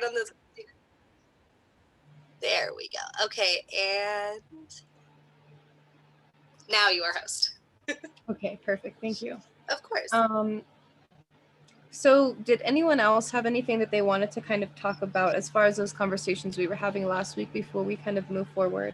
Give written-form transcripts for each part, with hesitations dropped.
on this. There we go. Okay, and now you are host. Okay, perfect. Thank you. Of course. So did anyone else have anything that they wanted to kind of talk about as far as those conversations we were having last week before we kind of move forward?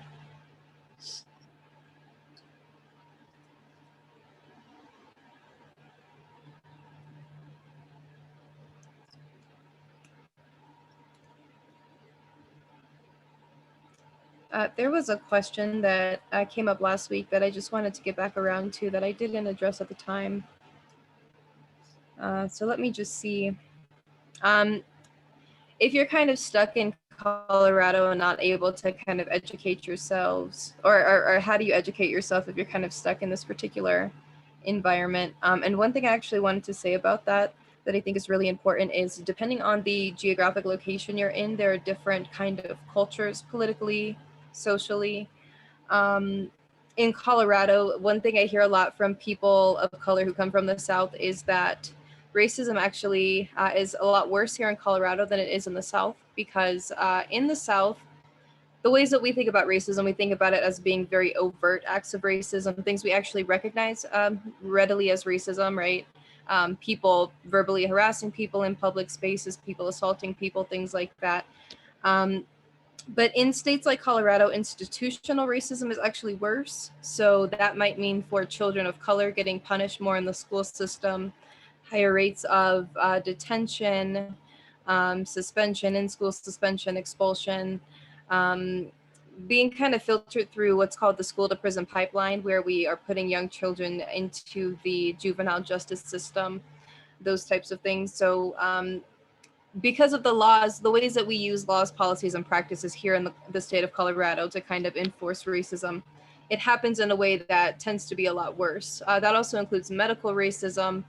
There was a question that came up last week that I just wanted to get back around to that I didn't address at the time. So let me just see. If you're kind of stuck in Colorado and not able to kind of educate yourselves, or how do you educate yourself if you're kind of stuck in this particular environment? And one thing I actually wanted to say about that I think is really important is depending on the geographic location you're in, there are different kind of cultures politically, socially. In Colorado, one thing I hear a lot from people of color who come from the South is that racism actually is a lot worse here in Colorado than it is in the South, because in the South, the ways that we think about racism, we think about it as being very overt acts of racism, things we actually recognize readily as racism, right? People verbally harassing people in public spaces, people assaulting people, things like that. But in states like Colorado, institutional racism is actually worse. So that might mean for children of color getting punished more in the school system, higher rates of detention, suspension, in-school suspension, expulsion, being kind of filtered through what's called the school to prison pipeline, where we are putting young children into the juvenile justice system, those types of things. So because of the laws, the ways that we use laws, policies, and practices here in the state of Colorado to kind of enforce racism, it happens in a way that tends to be a lot worse. That also includes medical racism,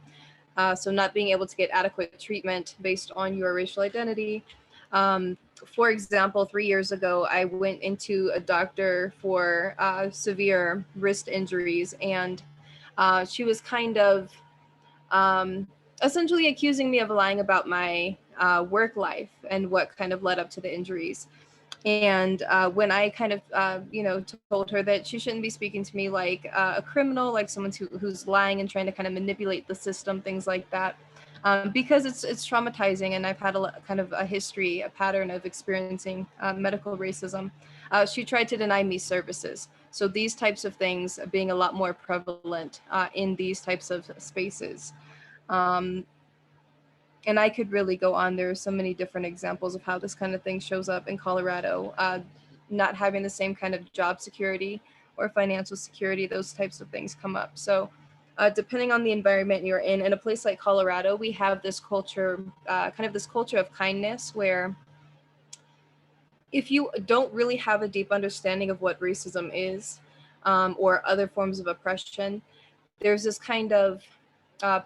so not being able to get adequate treatment based on your racial identity. For example, 3 years ago, I went into a doctor for severe wrist injuries, and she was kind of essentially accusing me of lying about my work life and what kind of led up to the injuries. And when I kind of, told her that she shouldn't be speaking to me like a criminal, like someone who's lying and trying to kind of manipulate the system, things like that, because it's traumatizing, and I've had kind of a history, a pattern of experiencing medical racism. She tried to deny me services. So these types of things being a lot more prevalent in these types of spaces. And I could really go on. There are so many different examples of how this kind of thing shows up in Colorado. Not having the same kind of job security or financial security, those types of things come up. So depending on the environment you're in a place like Colorado, we have this culture, kind of this culture of kindness, where if you don't really have a deep understanding of what racism is, or other forms of oppression, there's this kind of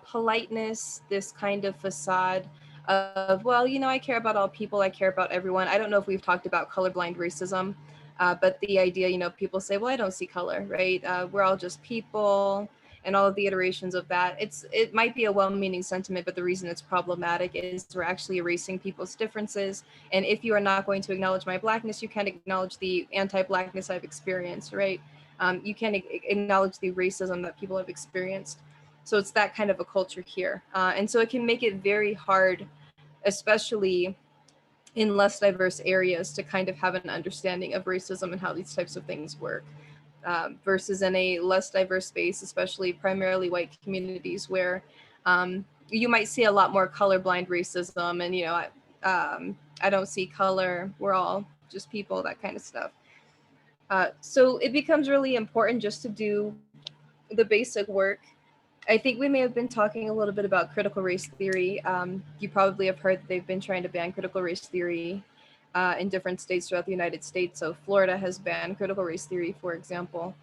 politeness, this kind of facade of, well, I care about all people, I care about everyone. I don't know if we've talked about colorblind racism, but the idea, people say, well, I don't see color, right? We're all just people, and all of the iterations of that. It might be a well-meaning sentiment, but the reason it's problematic is we're actually erasing people's differences. And if you are not going to acknowledge my Blackness, you can't acknowledge the anti-Blackness I've experienced, right? You can't acknowledge the racism that people have experienced. So it's that kind of a culture here. And so it can make it very hard, especially in less diverse areas, to kind of have an understanding of racism and how these types of things work, versus in a less diverse space, especially primarily white communities, where you might see a lot more colorblind racism, and, I don't see color, we're all just people, that kind of stuff. So it becomes really important just to do the basic work. I think we may have been talking a little bit about critical race theory. You probably have heard that they've been trying to ban critical race theory in different states throughout the United States. So Florida has banned critical race theory, for example.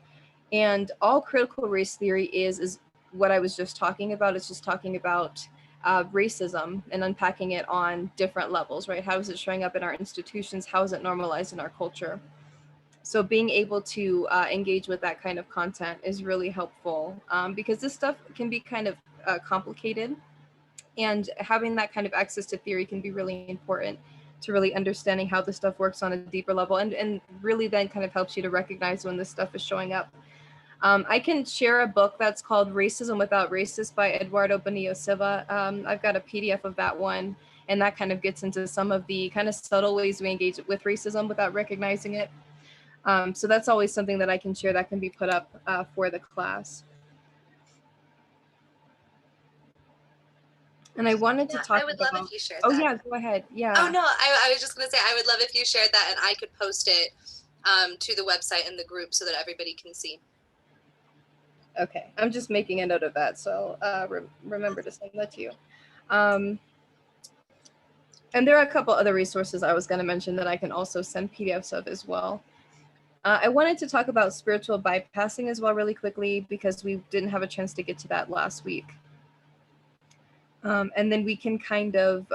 And all critical race theory is what I was just talking about. It's just talking about racism and unpacking it on different levels, right? How is it showing up in our institutions? How is it normalized in our culture? So being able to engage with that kind of content is really helpful, because this stuff can be kind of complicated, and having that kind of access to theory can be really important. to really understanding how this stuff works on a deeper level, and really then kind of helps you to recognize when this stuff is showing up. I can share a book that's called Racism Without Racist by Eduardo Bonillo Silva. I've got a PDF of that one, and that kind of gets into some of the kind of subtle ways we engage with racism without recognizing it. So that's always something that I can share that can be put up for the class. And I wanted to Yeah, talk I would love about, if you shared oh that. yeah, go ahead. Oh Yeah. no, I was just gonna say I would love if you shared that and I could post it to the website and the group so that everybody can see. Okay, I'm just making a note of that, so remember to send that to you. And there are a couple other resources I was going to mention that I can also send PDFs of as well. I wanted to talk about spiritual bypassing as well really quickly because we didn't have a chance to get to that last week. And then we can kind of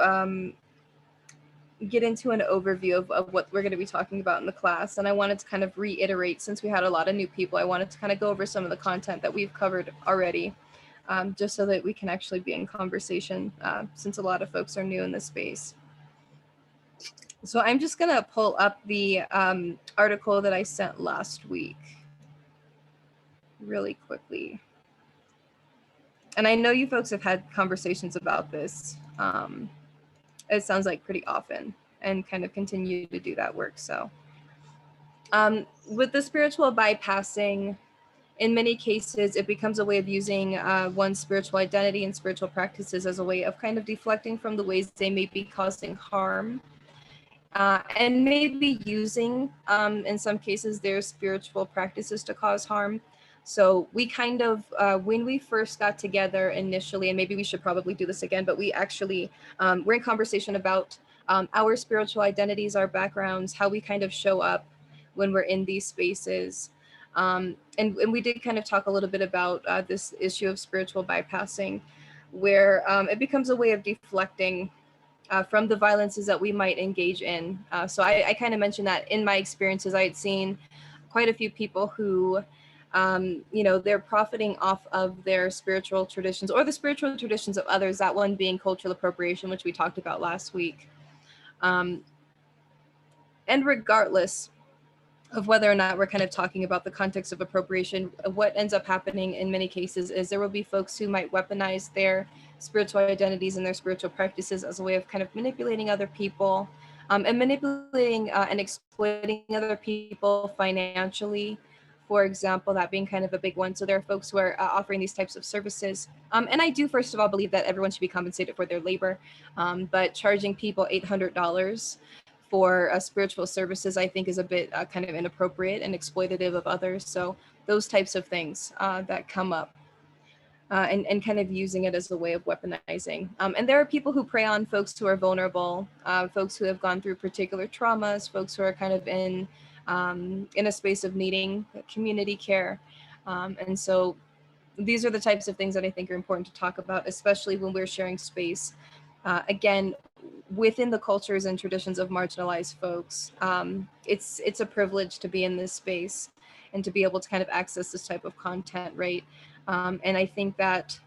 get into an overview of what we're going to be talking about in the class. And I wanted to kind of reiterate, since we had a lot of new people, I wanted to kind of go over some of the content that we've covered already, just so that we can actually be in conversation, since a lot of folks are new in this space. So I'm just going to pull up the article that I sent last week really quickly. And I know you folks have had conversations about this. It sounds like pretty often, and kind of continue to do that work. So with the spiritual bypassing, in many cases, it becomes a way of using one's spiritual identity and spiritual practices as a way of kind of deflecting from the ways they may be causing harm, and maybe using, in some cases, their spiritual practices to cause harm. So we kind of, when we first got together initially, and maybe we should probably do this again, but we actually, we're in conversation about our spiritual identities, our backgrounds, how we kind of show up when we're in these spaces. And we did kind of talk a little bit about this issue of spiritual bypassing, where it becomes a way of deflecting from the violences that we might engage in. So I kind of mentioned that in my experiences, I had seen quite a few people who, they're profiting off of their spiritual traditions or the spiritual traditions of others, that one being cultural appropriation, which we talked about last week. And regardless of whether or not we're kind of talking about the context of appropriation, what ends up happening in many cases is there will be folks who might weaponize their spiritual identities and their spiritual practices as a way of kind of manipulating other people, and manipulating and exploiting other people financially, for example, that being kind of a big one. So there are folks who are offering these types of services. And I do, first of all, believe that everyone should be compensated for their labor, but charging people $800 for spiritual services, I think, is a bit kind of inappropriate and exploitative of others. So those types of things that come up, and kind of using it as a way of weaponizing. And there are people who prey on folks who are vulnerable, folks who have gone through particular traumas, folks who are kind of in a space of needing community care. And so these are the types of things that I think are important to talk about, especially when we're sharing space, again, within the cultures and traditions of marginalized folks. It's a privilege to be in this space and to be able to kind of access this type of content, right? And I think that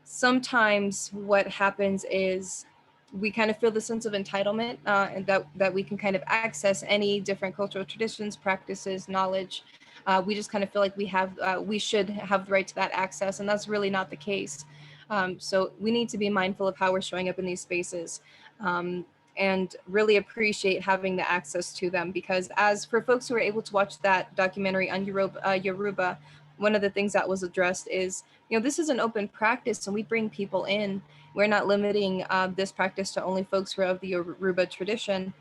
sometimes what happens is we kind of feel the sense of entitlement, and that we can kind of access any different cultural traditions, practices, knowledge. We just kind of feel like we should have the right to that access, and that's really not the case. So we need to be mindful of how we're showing up in these spaces, and really appreciate having the access to them. Because as for folks who are able to watch that documentary on Yoruba, one of the things that was addressed is, this is an open practice and we bring people in. We're not limiting this practice to only folks who are of the Yoruba tradition.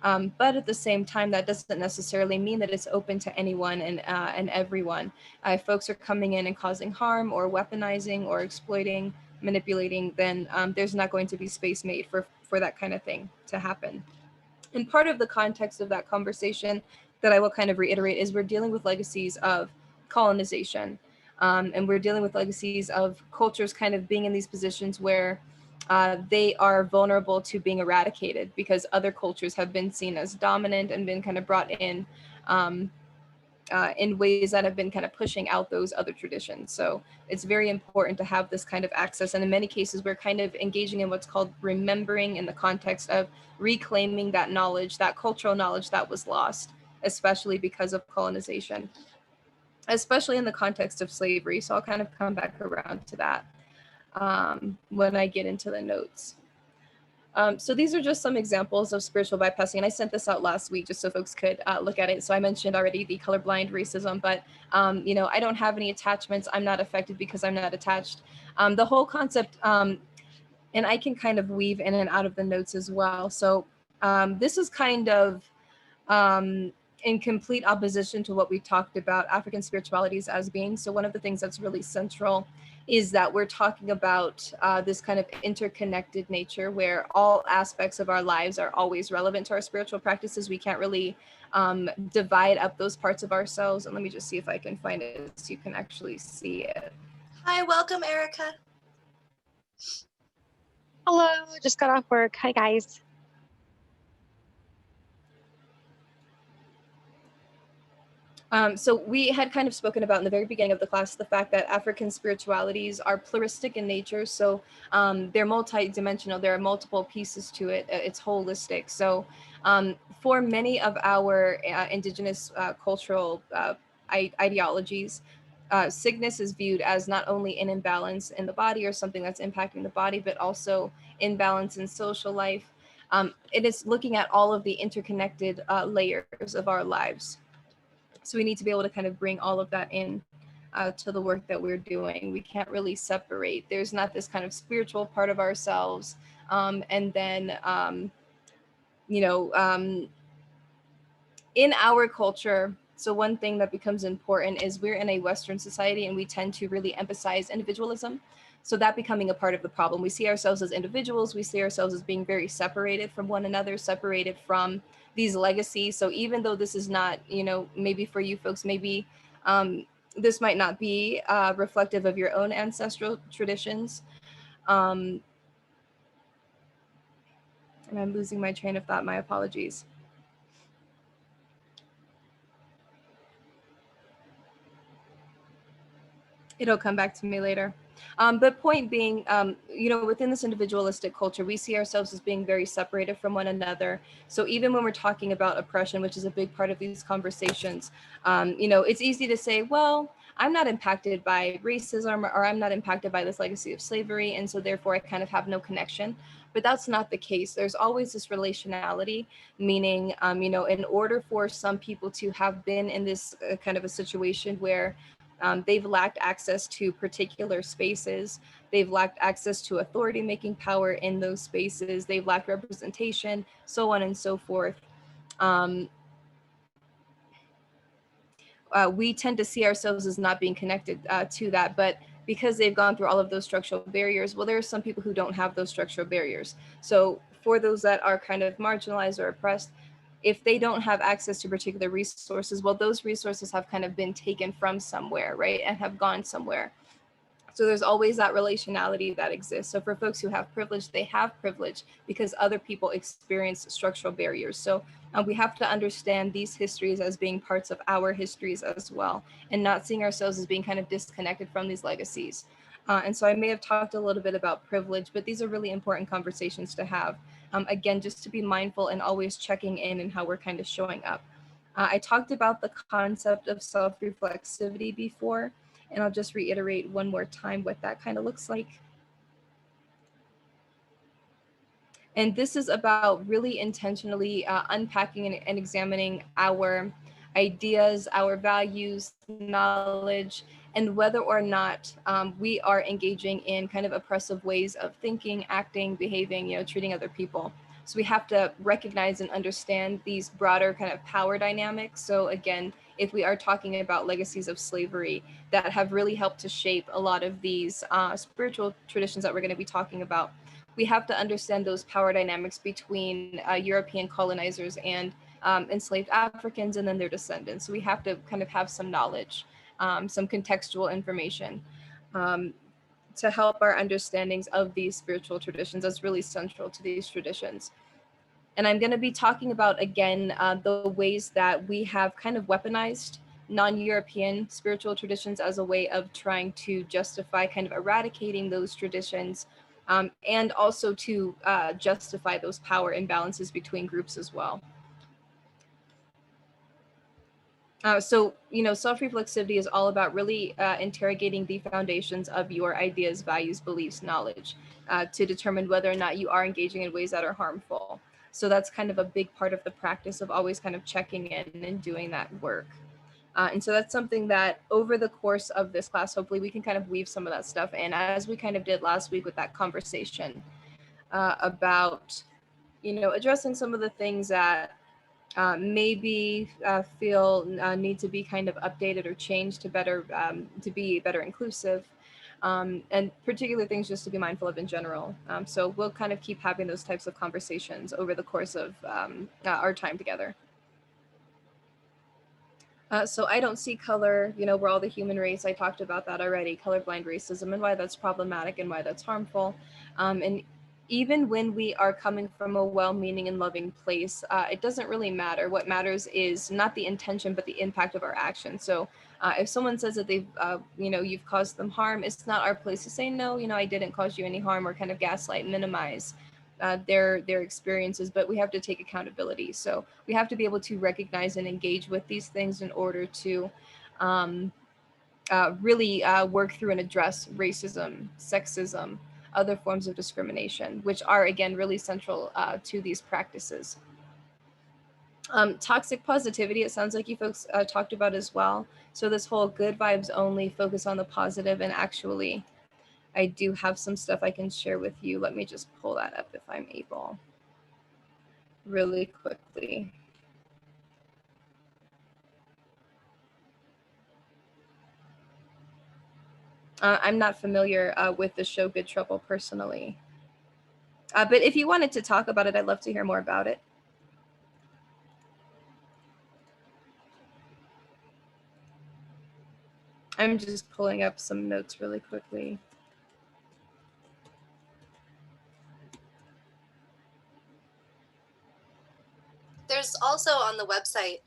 But at the same time, that doesn't necessarily mean that it's open to anyone and everyone. If folks are coming in and causing harm or weaponizing or exploiting, manipulating, then there's not going to be space made for that kind of thing to happen. And part of the context of that conversation that I will kind of reiterate is we're dealing with legacies of colonization. And we're dealing with legacies of cultures kind of being in these positions where they are vulnerable to being eradicated because other cultures have been seen as dominant and been kind of brought in, in ways that have been kind of pushing out those other traditions. So it's very important to have this kind of access. And in many cases, we're kind of engaging in what's called remembering in the context of reclaiming that knowledge, that cultural knowledge that was lost, especially because of colonization, especially in the context of slavery. So I'll kind of come back around to that when I get into the notes. So these are just some examples of spiritual bypassing, and I sent this out last week just so folks could look at it. So I mentioned already the colorblind racism, but I don't have any attachments. I'm not affected because I'm not attached. The whole concept, and I can kind of weave in and out of the notes as well. So this is kind of in complete opposition to what we talked about African spiritualities as being. So one of the things that's really central is that we're talking about this kind of interconnected nature where all aspects of our lives are always relevant to our spiritual practices. We can't really divide up those parts of ourselves. And let me just see if I can find it so you can actually see it. Hi, welcome, Erica. Hello, just got off work. Hi, guys. So we had kind of spoken about in the very beginning of the class the fact that African spiritualities are pluralistic in nature. So they're multi-dimensional. There are multiple pieces to it. It's holistic. So for many of our indigenous cultural ideologies, sickness is viewed as not only an imbalance in the body or something that's impacting the body, but also imbalance in social life. It is looking at all of the interconnected layers of our lives. So we need to be able to kind of bring all of that in to the work that we're doing. We can't really separate. There's not this kind of spiritual part of ourselves. And then, in our culture, so one thing that becomes important is we're in a Western society and we tend to really emphasize individualism. So that becoming a part of the problem. We see ourselves as individuals. We see ourselves as being very separated from one another, separated from these legacies. So even though this is not, maybe for you folks, maybe this might not be reflective of your own ancestral traditions. And I'm losing my train of thought. My apologies. It'll come back to me later. But point being, within this individualistic culture, we see ourselves as being very separated from one another. So even when we're talking about oppression, which is a big part of these conversations, it's easy to say, well, I'm not impacted by racism or I'm not impacted by this legacy of slavery. And so therefore I kind of have no connection. But that's not the case. There's always this relationality, meaning, in order for some people to have been in this kind of a situation where they've lacked access to particular spaces. They've lacked access to authority-making power in those spaces. They've lacked representation, so on and so forth. We tend to see ourselves as not being connected to that, but because they've gone through all of those structural barriers, well, there are some people who don't have those structural barriers. So for those that are kind of marginalized or oppressed, if they don't have access to particular resources, well, those resources have kind of been taken from somewhere, right, and have gone somewhere. So there's always that relationality that exists. So for folks who have privilege, they have privilege because other people experience structural barriers. So we have to understand these histories as being parts of our histories as well, and not seeing ourselves as being kind of disconnected from these legacies. And so I may have talked a little bit about privilege, but these are really important conversations to have. Again, just to be mindful and always checking in and how we're kind of showing up. I talked about the concept of self-reflexivity before, and I'll just reiterate one more time what that kind of looks like. And this is about really intentionally unpacking and examining our ideas, our values, knowledge, and whether or not we are engaging in kind of oppressive ways of thinking, acting, behaving, treating other people. So we have to recognize and understand these broader kind of power dynamics. So again, if we are talking about legacies of slavery that have really helped to shape a lot of these spiritual traditions that we're going to be talking about, we have to understand those power dynamics between European colonizers and enslaved Africans and then their descendants. So we have to kind of have some knowledge, some contextual information to help our understandings of these spiritual traditions. That's really central to these traditions. And I'm going to be talking about, again, the ways that we have kind of weaponized non-European spiritual traditions as a way of trying to justify kind of eradicating those traditions, and also to justify those power imbalances between groups as well. So, self-reflexivity is all about really interrogating the foundations of your ideas, values, beliefs, knowledge, to determine whether or not you are engaging in ways that are harmful. So that's kind of a big part of the practice of always kind of checking in and doing that work. And so that's something that over the course of this class, hopefully we can kind of weave some of that stuff in, as we kind of did last week with that conversation about, addressing some of the things that maybe feel need to be kind of updated or changed to better to be better inclusive, and particular things just to be mindful of in general. So we'll kind of keep having those types of conversations over the course of our time together. So I don't see color, we're all the human race. I talked about that already, colorblind racism and why that's problematic and why that's harmful. And even when we are coming from a well-meaning and loving place, it doesn't really matter. What matters is not the intention, but the impact of our action. So if someone says that they've, you've caused them harm, it's not our place to say, no, I didn't cause you any harm, or kind of gaslight, minimize their experiences, but we have to take accountability. So we have to be able to recognize and engage with these things in order to really work through and address racism, sexism, other forms of discrimination, which are, again, really central to these practices. Toxic positivity, it sounds like you folks talked about as well. So this whole good vibes only, focus on the positive, and actually, I do have some stuff I can share with you. Let me just pull that up if I'm able, really quickly. I'm not familiar with the show Good Trouble personally. But if you wanted to talk about it, I'd love to hear more about it. I'm just pulling up some notes really quickly. There's also on the website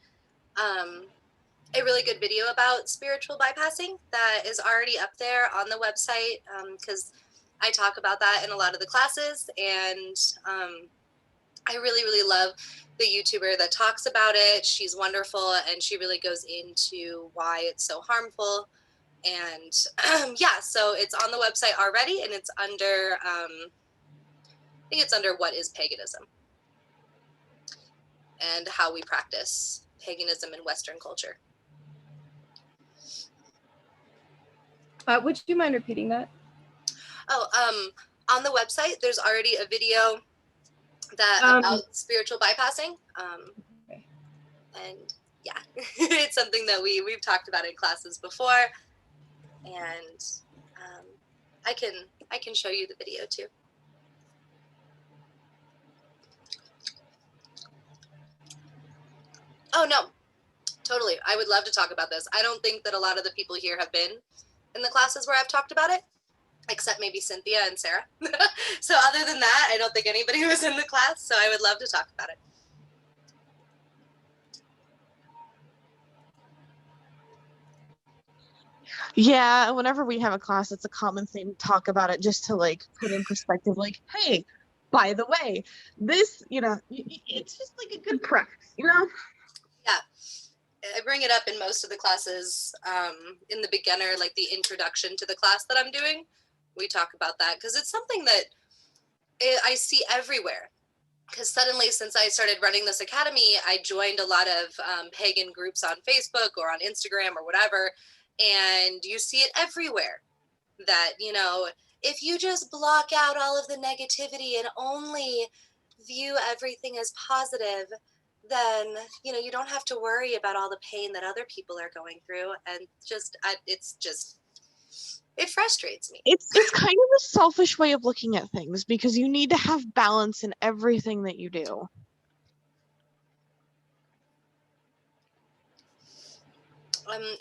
a really good video about spiritual bypassing that is already up there on the website, because I talk about that in a lot of the classes, and I really, really love the YouTuber that talks about it. She's wonderful, and she really goes into why it's so harmful. And yeah, so it's on the website already, and it's under, I think it's under What is Paganism? And how we practice paganism in Western culture. Would you mind repeating that? Oh, on the website, there's already a video that about spiritual bypassing. Okay. And yeah, it's something that we've talked about in classes before, and I can show you the video too. Oh no, totally. I would love to talk about this. I don't think that a lot of the people here have been in the classes where I've talked about it, except maybe Cynthia and Sarah. So other than that, I don't think anybody was in the class, so I would love to talk about it. Yeah, whenever we have a class, it's a common thing to talk about it, just to like put in perspective, like, hey, by the way, this, it's just like a good prep, Yeah. I bring it up in most of the classes, in the beginner, like the introduction to the class that I'm doing. We talk about that because it's something that I see everywhere. Because suddenly, since I started running this academy, I joined a lot of pagan groups on Facebook or on Instagram or whatever, and you see it everywhere. That, if you just block out all of the negativity and only view everything as positive, then you don't have to worry about all the pain that other people are going through. And it frustrates me. It's kind of a selfish way of looking at things, because you need to have balance in everything that you do.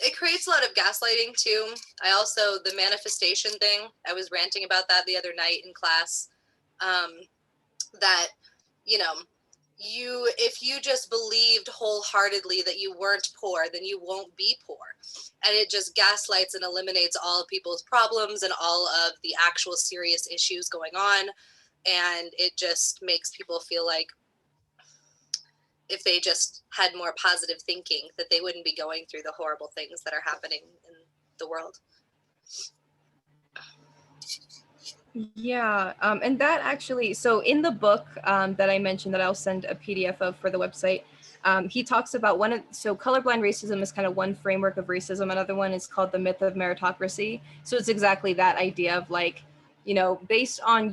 It creates a lot of gaslighting too. The manifestation thing, I was ranting about that the other night in class, that, if you just believed wholeheartedly that you weren't poor, then you won't be poor. And it just gaslights and eliminates all of people's problems and all of the actual serious issues going on. And it just makes people feel like if they just had more positive thinking, that they wouldn't be going through the horrible things that are happening in the world. Yeah, and that actually, so in the book that I mentioned that I'll send a PDF of for the website, he talks about so colorblind racism is kind of one framework of racism. Another one is called the myth of meritocracy. So it's exactly that idea of like, based on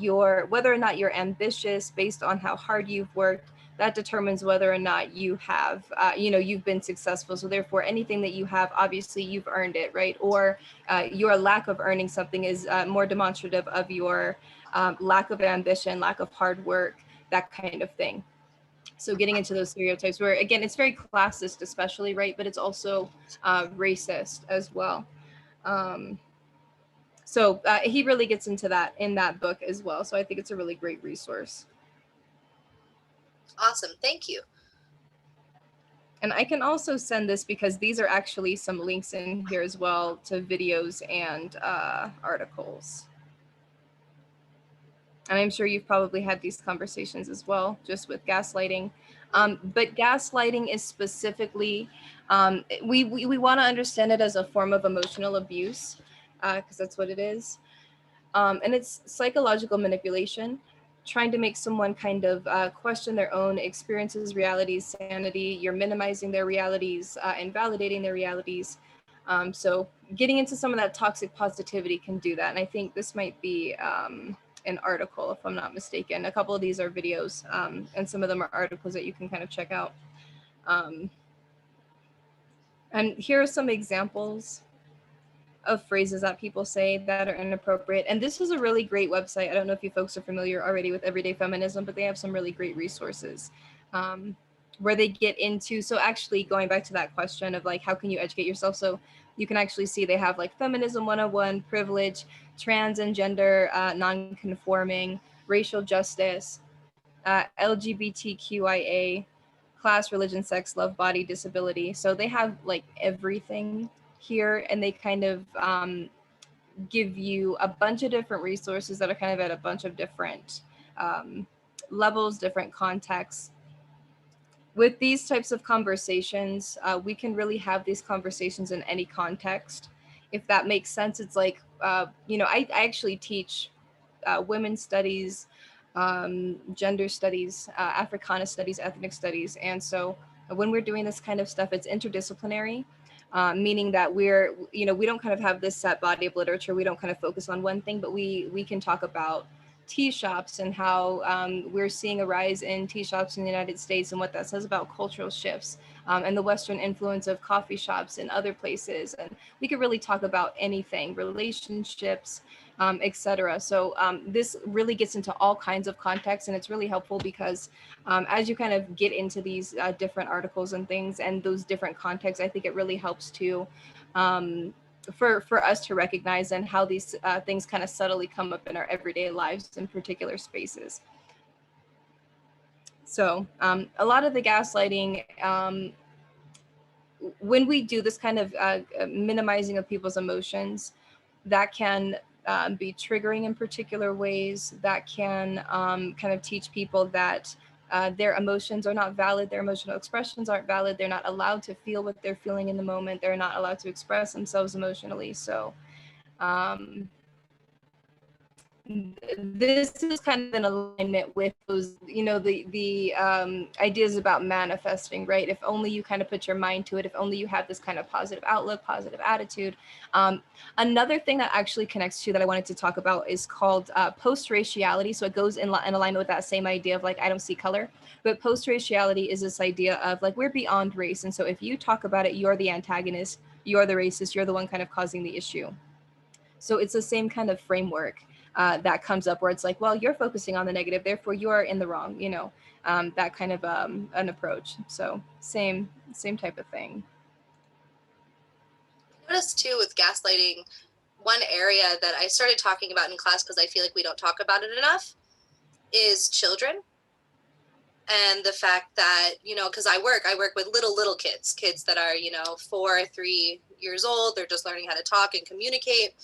whether or not you're ambitious, based on how hard you've worked, that determines whether or not you have, you've been successful. So therefore, anything that you have, obviously you've earned it, right? Or your lack of earning something is more demonstrative of your lack of ambition, lack of hard work, that kind of thing. So getting into those stereotypes where, again, it's very classist especially, right? But it's also racist as well. So he really gets into that in that book as well. So I think it's a really great resource. Awesome. Thank you. And I can also send this because these are actually some links in here as well to videos and articles. And I'm sure you've probably had these conversations as well, just with gaslighting. But gaslighting is specifically, we want to understand it as a form of emotional abuse, because that's what it is. And it's psychological manipulation, trying to make someone kind of question their own experiences, realities, sanity. You're minimizing their realities, invalidating their realities. So getting into some of that toxic positivity can do that. And I think this might be an article, if I'm not mistaken. A couple of these are videos, and some of them are articles that you can kind of check out. And here are some examples of phrases that people say that are inappropriate. And this is a really great website. I don't know if you folks are familiar already with Everyday Feminism, but they have some really great resources where they get into, so actually going back to that question of like, how can you educate yourself? So you can actually see they have like Feminism 101, privilege, trans and gender non-conforming, racial justice, LGBTQIA, class, religion, sex, love, body, disability. So they have like everything here, and they kind of give you a bunch of different resources that are kind of at a bunch of different levels, different contexts. With these types of conversations, we can really have these conversations in any context. If that makes sense, it's like, I actually teach women's studies, gender studies, Africana studies, ethnic studies. And so when we're doing this kind of stuff, it's interdisciplinary, meaning that we don't kind of have this set body of literature. We don't kind of focus on one thing, but we can talk about tea shops and how we're seeing a rise in tea shops in the United States and what that says about cultural shifts and the Western influence of coffee shops in other places. And we could really talk about anything, relationships, etc. So this really gets into all kinds of contexts, and it's really helpful because as you kind of get into these different articles and things and those different contexts, I think it really helps to for us to recognize and how these things kind of subtly come up in our everyday lives in particular spaces. So a lot of the gaslighting, when we do this kind of minimizing of people's emotions, that can be triggering in particular ways, that can kind of teach people that their emotions are not valid, their emotional expressions aren't valid, they're not allowed to feel what they're feeling in the moment, they're not allowed to express themselves emotionally. So this is kind of in alignment with those, the ideas about manifesting, right? If only you kind of put your mind to it, if only you have this kind of positive outlook, positive attitude. Another thing that actually connects to that I wanted to talk about is called post-raciality. So it goes in alignment with that same idea of like, I don't see color, but post-raciality is this idea of like, we're beyond race. And so if you talk about it, you're the antagonist, you're the racist, you're the one kind of causing the issue. So it's the same kind of framework that comes up where it's like, well, you're focusing on the negative, therefore you are in the wrong, that kind of an approach. So same type of thing. Notice too with gaslighting, one area that I started talking about in class because I feel like we don't talk about it enough is children. And the fact that, you know, because I work with little kids that are, you know, 4 or 3 years old. They're just learning how to talk and communicate.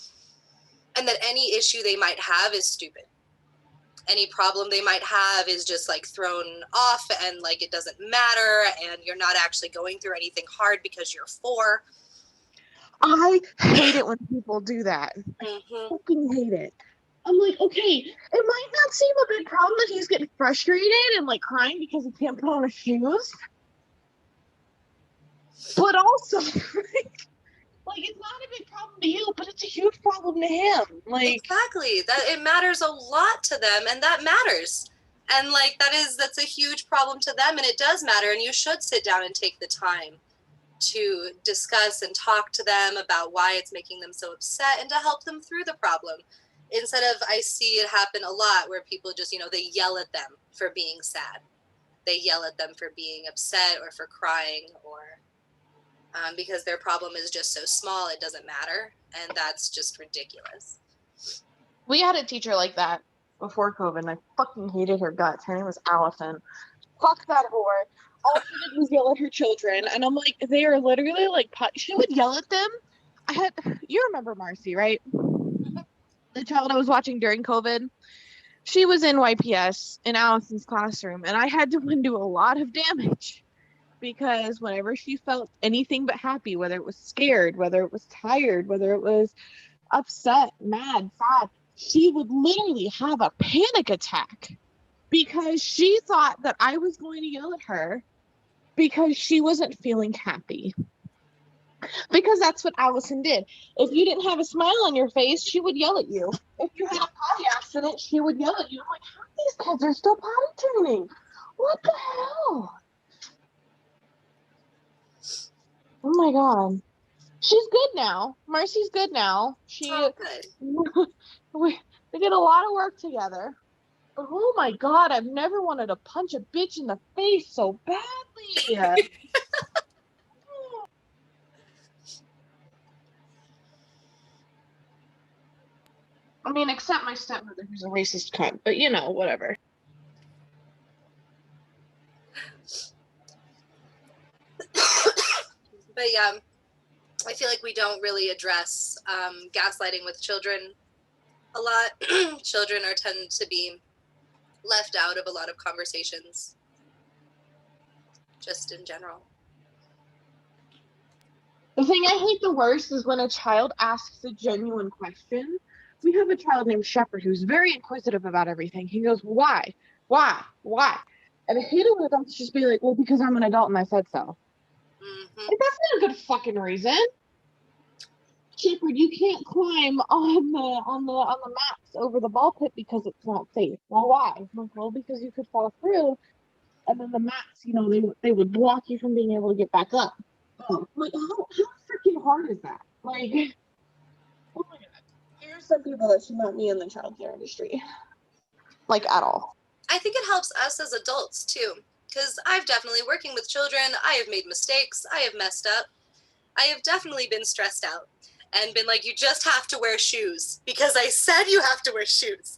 And that any issue they might have is stupid. Any problem they might have is just like thrown off, and like it doesn't matter, and you're not actually going through anything hard because you're 4. I hate it when people do that. I Mm-hmm. fucking hate it. I'm like, okay, it might not seem a big problem that he's getting frustrated and like crying because he can't put on his shoes. But also, like, it's not a big problem to you, but it's a huge problem to him. Like, Exactly. That it matters a lot to them, and that matters. And like that's a huge problem to them, and it does matter, and you should sit down and take the time to discuss and talk to them about why it's making them so upset and to help them through the problem. Instead of, I see it happen a lot where people just, you know, they yell at them for being sad. They yell at them for being upset or for crying, or because their problem is just so small, it doesn't matter. And that's just ridiculous. we had a teacher like that before COVID, and I fucking hated her guts. Her name was Allison. Fuck that whore. All she did was yell at her children, and I'm like, they are literally like, she would yell at them. You remember Marcy, right? The child I was watching during COVID. She was in YPS in Allison's classroom, and I had to undo a lot of damage because whenever she felt anything but happy, whether it was scared, whether it was tired, whether it was upset, mad, sad, she would literally have a panic attack because she thought that I was going to yell at her because she wasn't feeling happy. Because that's what Allison did. If you didn't have a smile on your face, she would yell at you. If you had a potty accident, she would yell at you. I'm like, how these kids are still potty training? What the hell? Oh my god. She's good now. Marcy's good now. Oh, good. They did a lot of work together. But oh my god, I've never wanted to punch a bitch in the face so badly. I mean, except my stepmother, who's a racist cunt, but you know, whatever. But yeah, I feel like we don't really address gaslighting with children a lot. Children tend to be left out of a lot of conversations, just in general. The thing I hate the worst is when a child asks a genuine question. We have a child named Shepherd who's very inquisitive about everything. He goes, why? Why? Why? And I hate it when adults just be like, well, because I'm an adult and I said so. Mm-hmm. Like, that's not a good fucking reason. Shepherd, you can't climb on the mats over the ball pit because it's not safe. Well, why? Well, because you could fall through, and then the mats, you know, they would block you from being able to get back up. Oh, like how freaking hard is that? Like, oh my god. There's some people that should not be in the childcare industry. Like, at all. I think it helps us as adults too, because I've definitely, working with children, I have made mistakes, I have messed up, I have definitely been stressed out and been like, you just have to wear shoes because I said you have to wear shoes.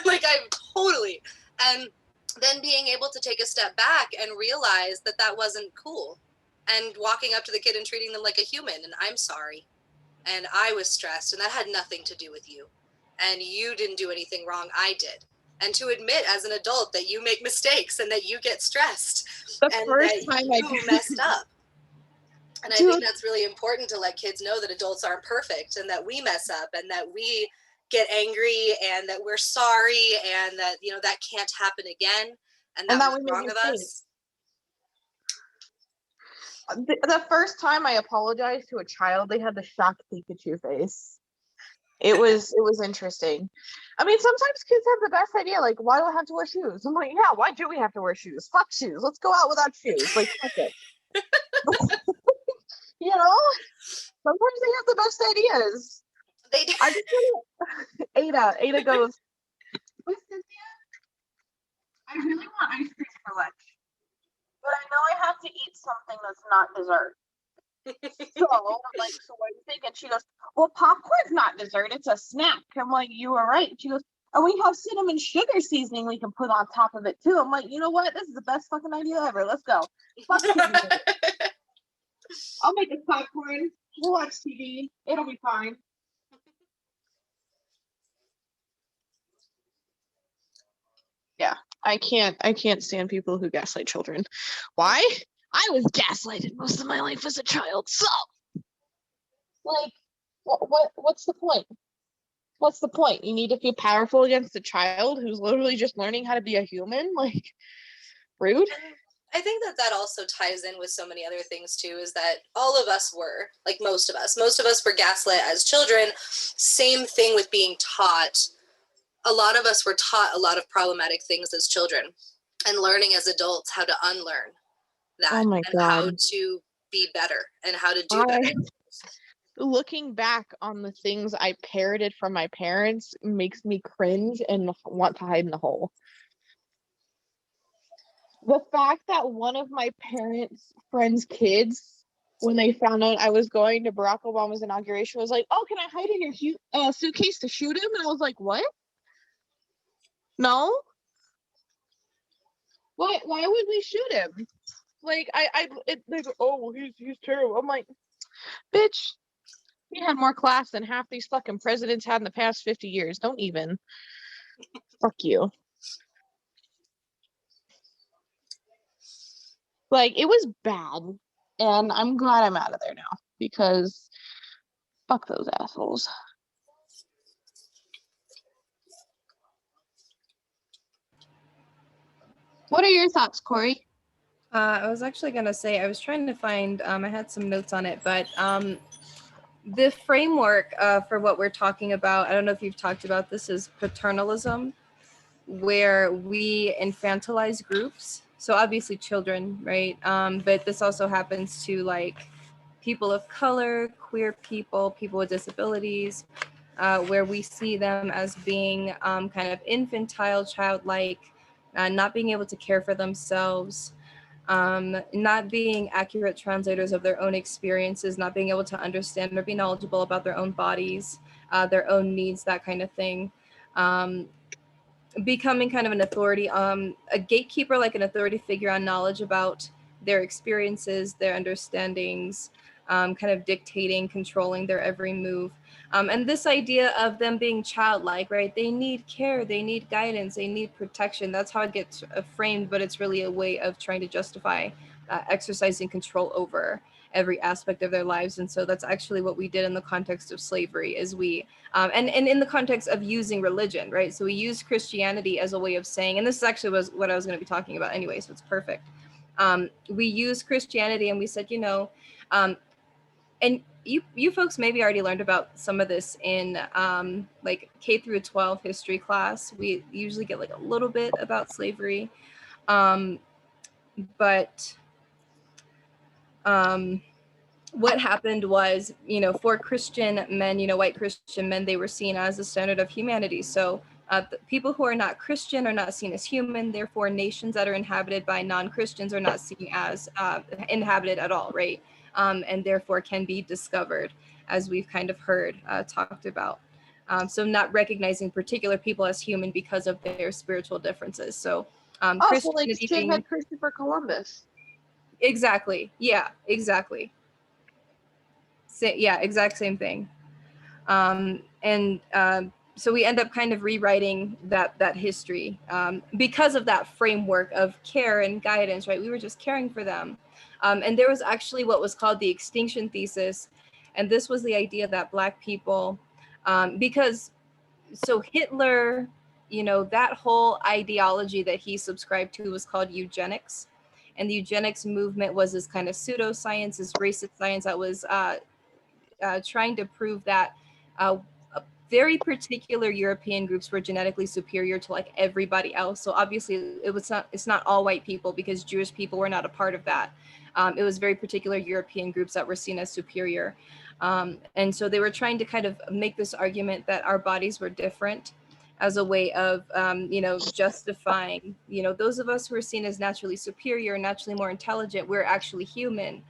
Like, I've totally, and then being able to take a step back and realize that that wasn't cool, and walking up to the kid and treating them like a human, and I'm sorry, and I was stressed, and that had nothing to do with you, and you didn't do anything wrong, I did. And to admit as an adult that you make mistakes and that you get stressed The and first that time you messed up. And I think that's really important to let kids know that adults aren't perfect and that we mess up and that we get angry and that we're sorry and that, you know, that can't happen again and that was we wrong make of mistakes. us. The first time I apologized to a child, they had the shocked Pikachu face. It was interesting. I mean, sometimes kids have the best idea, like, why do I have to wear shoes? I'm like, yeah, why do we have to wear shoes? Fuck shoes. Let's go out without shoes. Like, fuck it. You know? Sometimes they have the best ideas. They do. I just Ada goes, "What's Cynthia? I really want ice cream for lunch, but I know I have to eat something that's not dessert." So I'm like, so what do you think? And she goes, well, popcorn's not dessert, it's a snack. I'm like, you were right. She goes, And we have cinnamon sugar seasoning we can put on top of it too. I'm like, you know what? This is the best fucking idea ever. Let's go. Fuck TV. I'll make us popcorn. We'll watch TV. It'll be fine. Yeah, I can't stand people who gaslight children. Why? I was gaslighted most of my life as a child. So, like, what's the point? What's the point? You need to feel powerful against a child who's literally just learning how to be a human? Like, rude. I think that also ties in with so many other things too, is that all of us were, like most of us were gaslit as children. Same thing with being taught. A lot of us were taught a lot of problematic things as children, and learning as adults how to unlearn that. Oh my God. How to be better and how to do better. Looking back on the things I parroted from my parents makes me cringe and want to hide in a hole. The fact that one of my parents' friends' kids, when they found out I was going to Barack Obama's inauguration, was like, "Oh, can I hide in your suitcase to shoot him?" And I was like, "What? No? Why would we shoot him?" Like, they go, "Oh, well, he's terrible." I'm like, bitch, he had more class than half these fucking presidents had in the past 50 years. Don't even. Fuck you. Like, it was bad, and I'm glad I'm out of there now, because fuck those assholes. What are your thoughts, Corey? I was actually going to say, I was trying to find, I had some notes on it, but the framework for what we're talking about, I don't know if you've talked about this, is paternalism, where we infantilize groups. So obviously children, right? But this also happens to like people of color, queer people, people with disabilities, where we see them as being kind of infantile, childlike, not being able to care for themselves, not being accurate translators of their own experiences, not being able to understand or be knowledgeable about their own bodies, their own needs, that kind of thing. Becoming kind of an authority, a gatekeeper, like an authority figure on knowledge about their experiences, their understandings, kind of dictating, controlling their every move. And this idea of them being childlike, right? They need care, they need guidance, they need protection. That's how it gets framed, but it's really a way of trying to justify exercising control over every aspect of their lives. And so that's actually what we did in the context of slavery, is we and in the context of using religion, right? So we use Christianity as a way of saying, and this actually was what I was going to be talking about anyway, so it's perfect. We use Christianity and we said, and you folks maybe already learned about some of this in like K through 12 history class. We usually get like a little bit about slavery, but what happened was, for Christian men, white Christian men, they were seen as the standard of humanity. So people who are not Christian are not seen as human. Therefore, nations that are inhabited by non-Christians are not seen as inhabited at all, right? And therefore can be discovered, as we've kind of heard talked about. So not recognizing particular people as human because of their spiritual differences. So So like shithead Christopher Columbus. Exactly. Yeah, exactly. Exact same thing. So we end up kind of rewriting that history because of that framework of care and guidance, right? We were just caring for them. And there was actually what was called the extinction thesis. And this was the idea that Black people, so Hitler, that whole ideology that he subscribed to was called eugenics. And the eugenics movement was this kind of pseudoscience, this racist science that was trying to prove that very particular European groups were genetically superior to like everybody else. So obviously it's not all white people, because Jewish people were not a part of that. It was very particular European groups that were seen as superior. And so they were trying to kind of make this argument that our bodies were different as a way of, justifying, those of us who are seen as naturally superior, naturally more intelligent, we're actually human.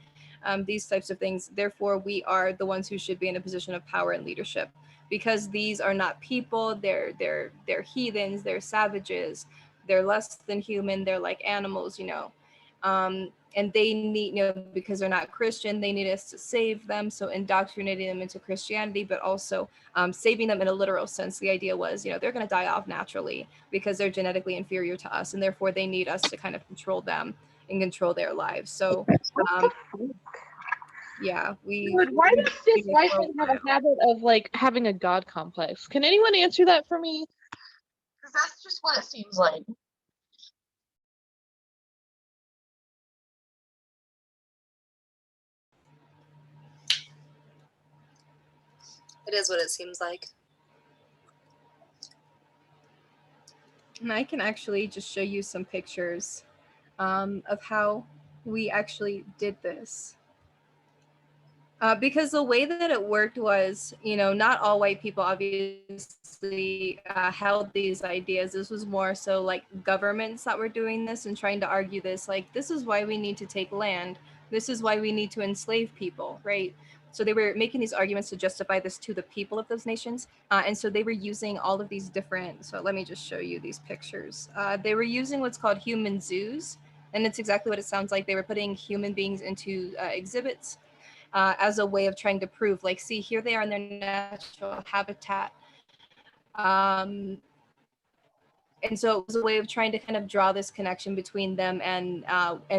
These types of things. Therefore, we are the ones who should be in a position of power and leadership. because these are not people. They're heathens, they're savages, they're less than human, they're like animals, you know. And they need, you know, because they're not Christian, they need us to save them. So indoctrinating them into Christianity, but also saving them in a literal sense. The idea was, you know, they're going to die off naturally because they're genetically inferior to us, and therefore they need us to kind of control them and control their lives. So yeah, Dude, why does this white man have a habit of like having a god complex? Can anyone answer that for me? Because that's just what it seems like. It is what it seems like. And I can actually just show you some pictures of how we actually did this. Because the way that it worked was, you know, not all white people obviously held these ideas. This was more so like governments that were doing this and trying to argue this, like, this is why we need to take land. This is why we need to enslave people, right? So they were making these arguments to justify this to the people of those nations. And so they were using all of these different, so let me just show you these pictures. They were using what's called human zoos. And it's exactly what it sounds like. They were putting human beings into exhibits as a way of trying to prove, like, see, here they are in their natural habitat. And so it was a way of trying to kind of draw this connection between them and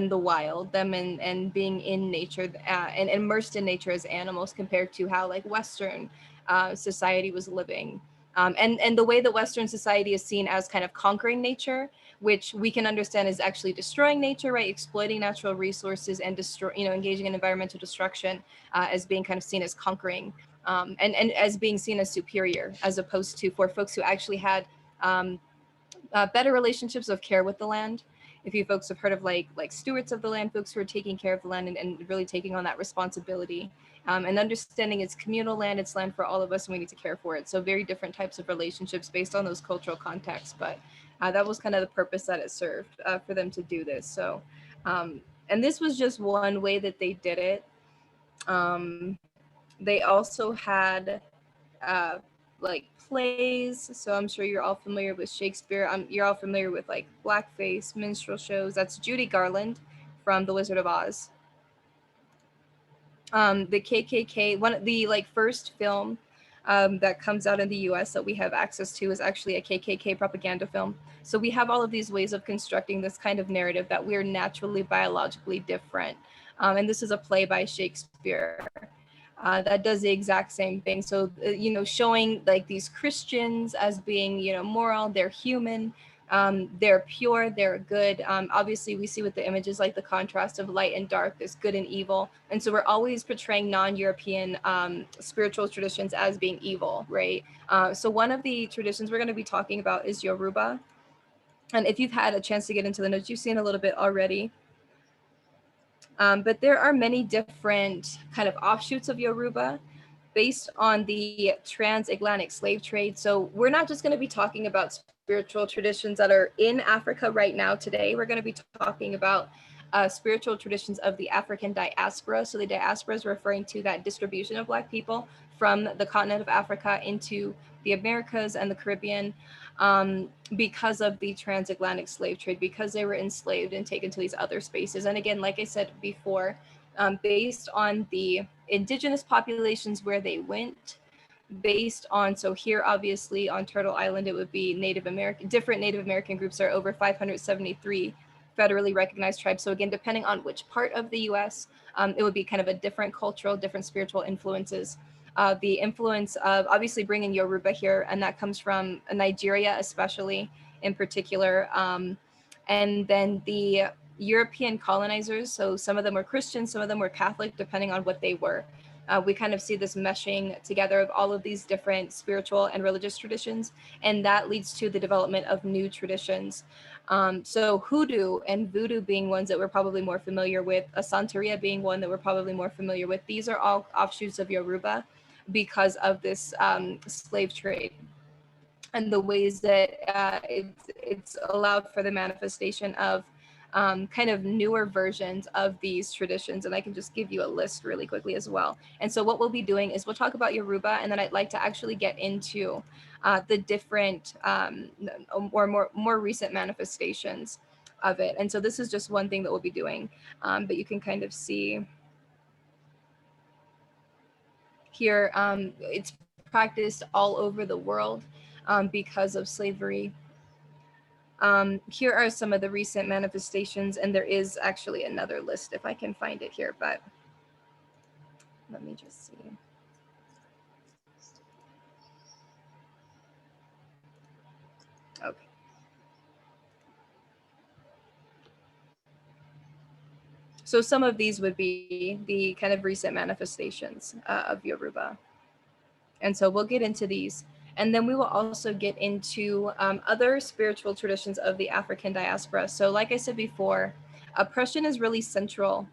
the wild, them and being in nature and immersed in nature as animals, compared to how like Western society was living. And the way that Western society is seen as kind of conquering nature, which we can understand is actually destroying nature, right? Exploiting natural resources and engaging in environmental destruction as being kind of seen as conquering, and as being seen as superior, as opposed to for folks who actually had better relationships of care with the land. If you folks have heard of like stewards of the land, folks who are taking care of the land and really taking on that responsibility, and understanding it's communal land, it's land for all of us, and we need to care for it. So very different types of relationships based on those cultural contexts. But that was kind of the purpose that it served for them to do this. So, and this was just one way that they did it. They also had uh, like plays. So I'm sure you're all familiar with Shakespeare. You're all familiar with like blackface, minstrel shows. That's Judy Garland from The Wizard of Oz. The KKK, one of the like first film that comes out in the US that we have access to is actually a KKK propaganda film. So we have all of these ways of constructing this kind of narrative that we're naturally biologically different. And this is a play by Shakespeare. That does the exact same thing. So, showing like these Christians as being, moral, they're human, they're pure, they're good. Obviously, we see with the images like the contrast of light and dark, there's good and evil. And so we're always portraying non-European spiritual traditions as being evil, right? So one of the traditions we're going to be talking about is Yoruba. And if you've had a chance to get into the notes, you've seen a little bit already. But there are many different kind of offshoots of Yoruba based on the transatlantic slave trade. So we're not just going to be talking about spiritual traditions that are in Africa right now today. We're going to be talking about spiritual traditions of the African diaspora. So the diaspora is referring to that distribution of Black people from the continent of Africa into the Americas and the Caribbean, because of the transatlantic slave trade, because they were enslaved and taken to these other spaces. And again, like I said before, based on the indigenous populations where they went, based on, so here obviously on Turtle Island, it would be different Native American groups. There are over 573 federally recognized tribes. So again, depending on which part of the US, it would be kind of a different cultural, different spiritual influences. The influence of obviously bringing Yoruba here, and that comes from Nigeria, especially in particular. And then the European colonizers, so some of them were Christian, some of them were Catholic, depending on what they were. We kind of see this meshing together of all of these different spiritual and religious traditions, and that leads to the development of new traditions. So hoodoo and voodoo being ones that we're probably more familiar with, a Santeria being one that we're probably more familiar with. These are all offshoots of Yoruba because of this slave trade and the ways that it's allowed for the manifestation of kind of newer versions of these traditions. And I can just give you a list really quickly as well. And so what we'll be doing is we'll talk about Yoruba, and then I'd like to actually get into the different or more recent manifestations of it. And so this is just one thing that we'll be doing, but you can kind of see here, it's practiced all over the world because of slavery. Here are some of the recent manifestations, and there is actually another list if I can find it here, but let me just see. Okay. So some of these would be the kind of recent manifestations of Yoruba. And so we'll get into these. And then we will also get into other spiritual traditions of the African diaspora. So like I said before, oppression is really central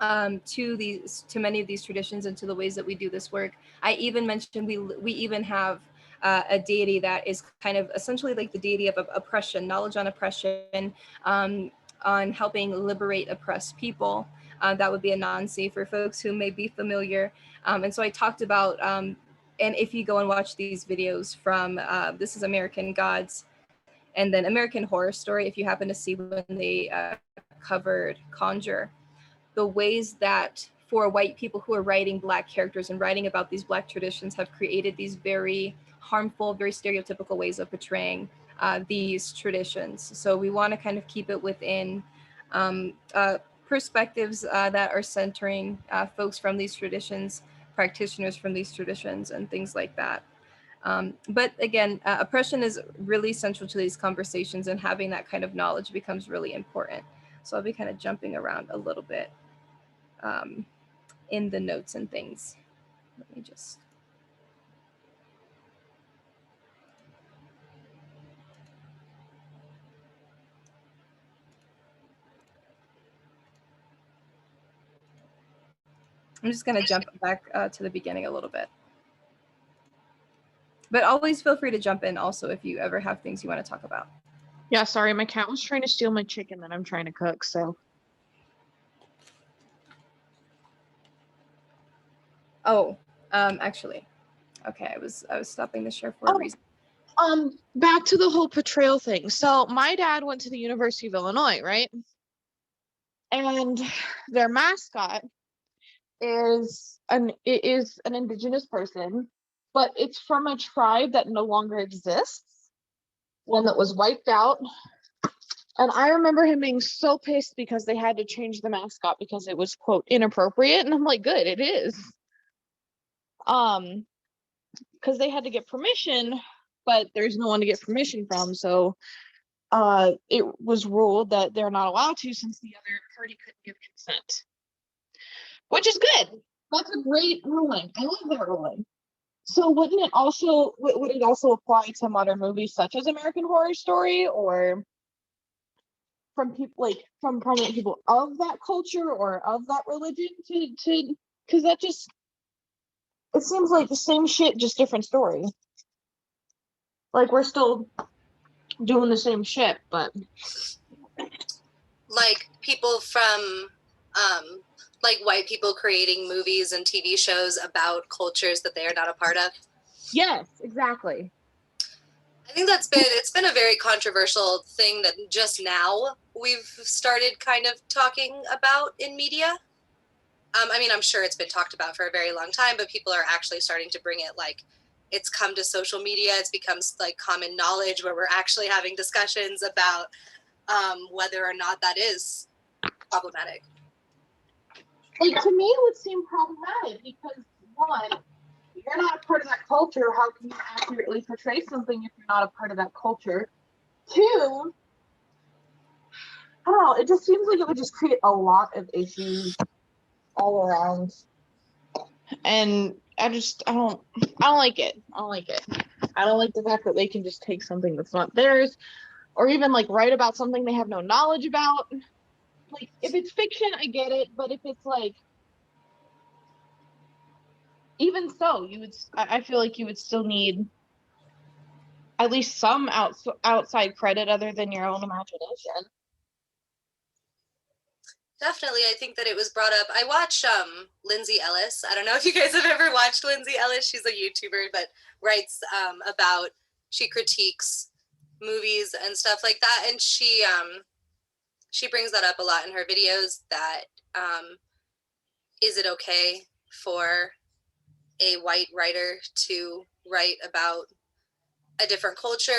to many of these traditions and to the ways that we do this work. I even mentioned we even have a deity that is kind of essentially like the deity of oppression, knowledge on oppression, on helping liberate oppressed people. That would be a non-safe for folks who may be familiar. And so I talked about, and if you go and watch these videos from, this is American Gods, and then American Horror Story, if you happen to see when they covered Conjure, the ways that for white people who are writing Black characters and writing about these Black traditions have created these very harmful, very stereotypical ways of portraying these traditions. So we want to kind of keep it within perspectives that are centering folks from these traditions, practitioners from these traditions, and things like that. But again, oppression is really central to these conversations, and having that kind of knowledge becomes really important. So I'll be kind of jumping around a little bit in the notes and things. Let me just. I'm just going to jump back to the beginning a little bit. But always feel free to jump in also if you ever have things you want to talk about. Yeah, sorry, my cat was trying to steal my chicken that I'm trying to cook, so. Oh, actually, okay, I was stopping the share for a reason. Back to the whole portrayal thing. So my dad went to the University of Illinois, right? And their mascot is an indigenous person, but it's from a tribe that no longer exists, one that was wiped out. And I remember him being so pissed because they had to change the mascot because it was, quote, inappropriate. And I'm like, good, it is. Because they had to get permission, but there's no one to get permission from. So it was ruled that they're not allowed to since the other party couldn't give consent, which is good. That's a great ruling. I love that ruling. So would it also apply to modern movies such as American Horror Story, or from people like from prominent people of that culture or of that religion to because that just, it seems like the same shit, just different story. Like we're still doing the same shit, but like people from like white people creating movies and TV shows about cultures that they are not a part of. yes, exactly. I think it's been a very controversial thing that just now we've started kind of talking about in media. I mean, I'm sure it's been talked about for a very long time, but people are actually starting to bring it, like, it's come to social media. It's become like common knowledge where we're actually having discussions about whether or not that is problematic. Like, to me, it would seem problematic because, one, you're not a part of that culture. How can you accurately portray something if you're not a part of that culture? Two, I don't know, it just seems like it would just create a lot of issues all around. And I don't like it. I don't like it. I don't like the fact that they can just take something that's not theirs, or even like write about something they have no knowledge about. Like, if it's fiction, I get it, but if it's like, even so, I feel like you would still need at least some outside credit other than your own imagination. Definitely, I think that it was brought up. I watch Lindsay Ellis. I don't know if you guys have ever watched Lindsay Ellis. She's a YouTuber, but writes about, she critiques movies and stuff like that, and she brings that up a lot in her videos. That is it okay for a white writer to write about a different culture?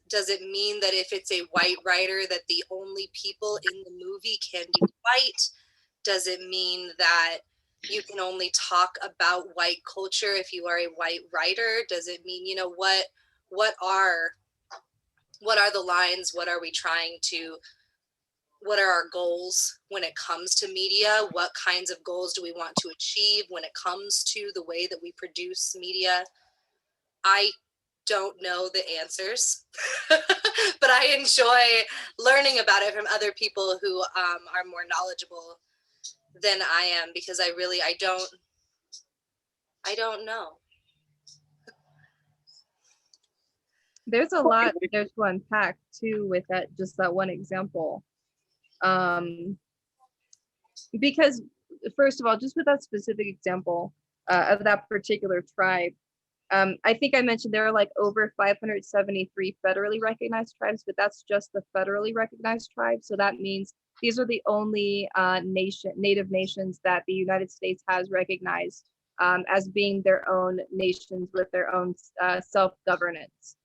Does it mean that if it's a white writer that the only people in the movie can be white? Does it mean that you can only talk about white culture if you are a white writer? Does it mean, you know, what are the lines? What are we trying to, what are our goals when it comes to media? What kinds of goals do we want to achieve when it comes to the way that we produce media? I don't know the answers, but I enjoy learning about it from other people who are more knowledgeable than I am, because I don't know. There's a lot there to unpack too with that, just that one example. Because first of all, just with that specific example of that particular tribe, I think I mentioned there are like over 573 federally recognized tribes, but that's just the federally recognized tribes. So that means these are the only native nations that the United States has recognized as being their own nations with their own self-governance.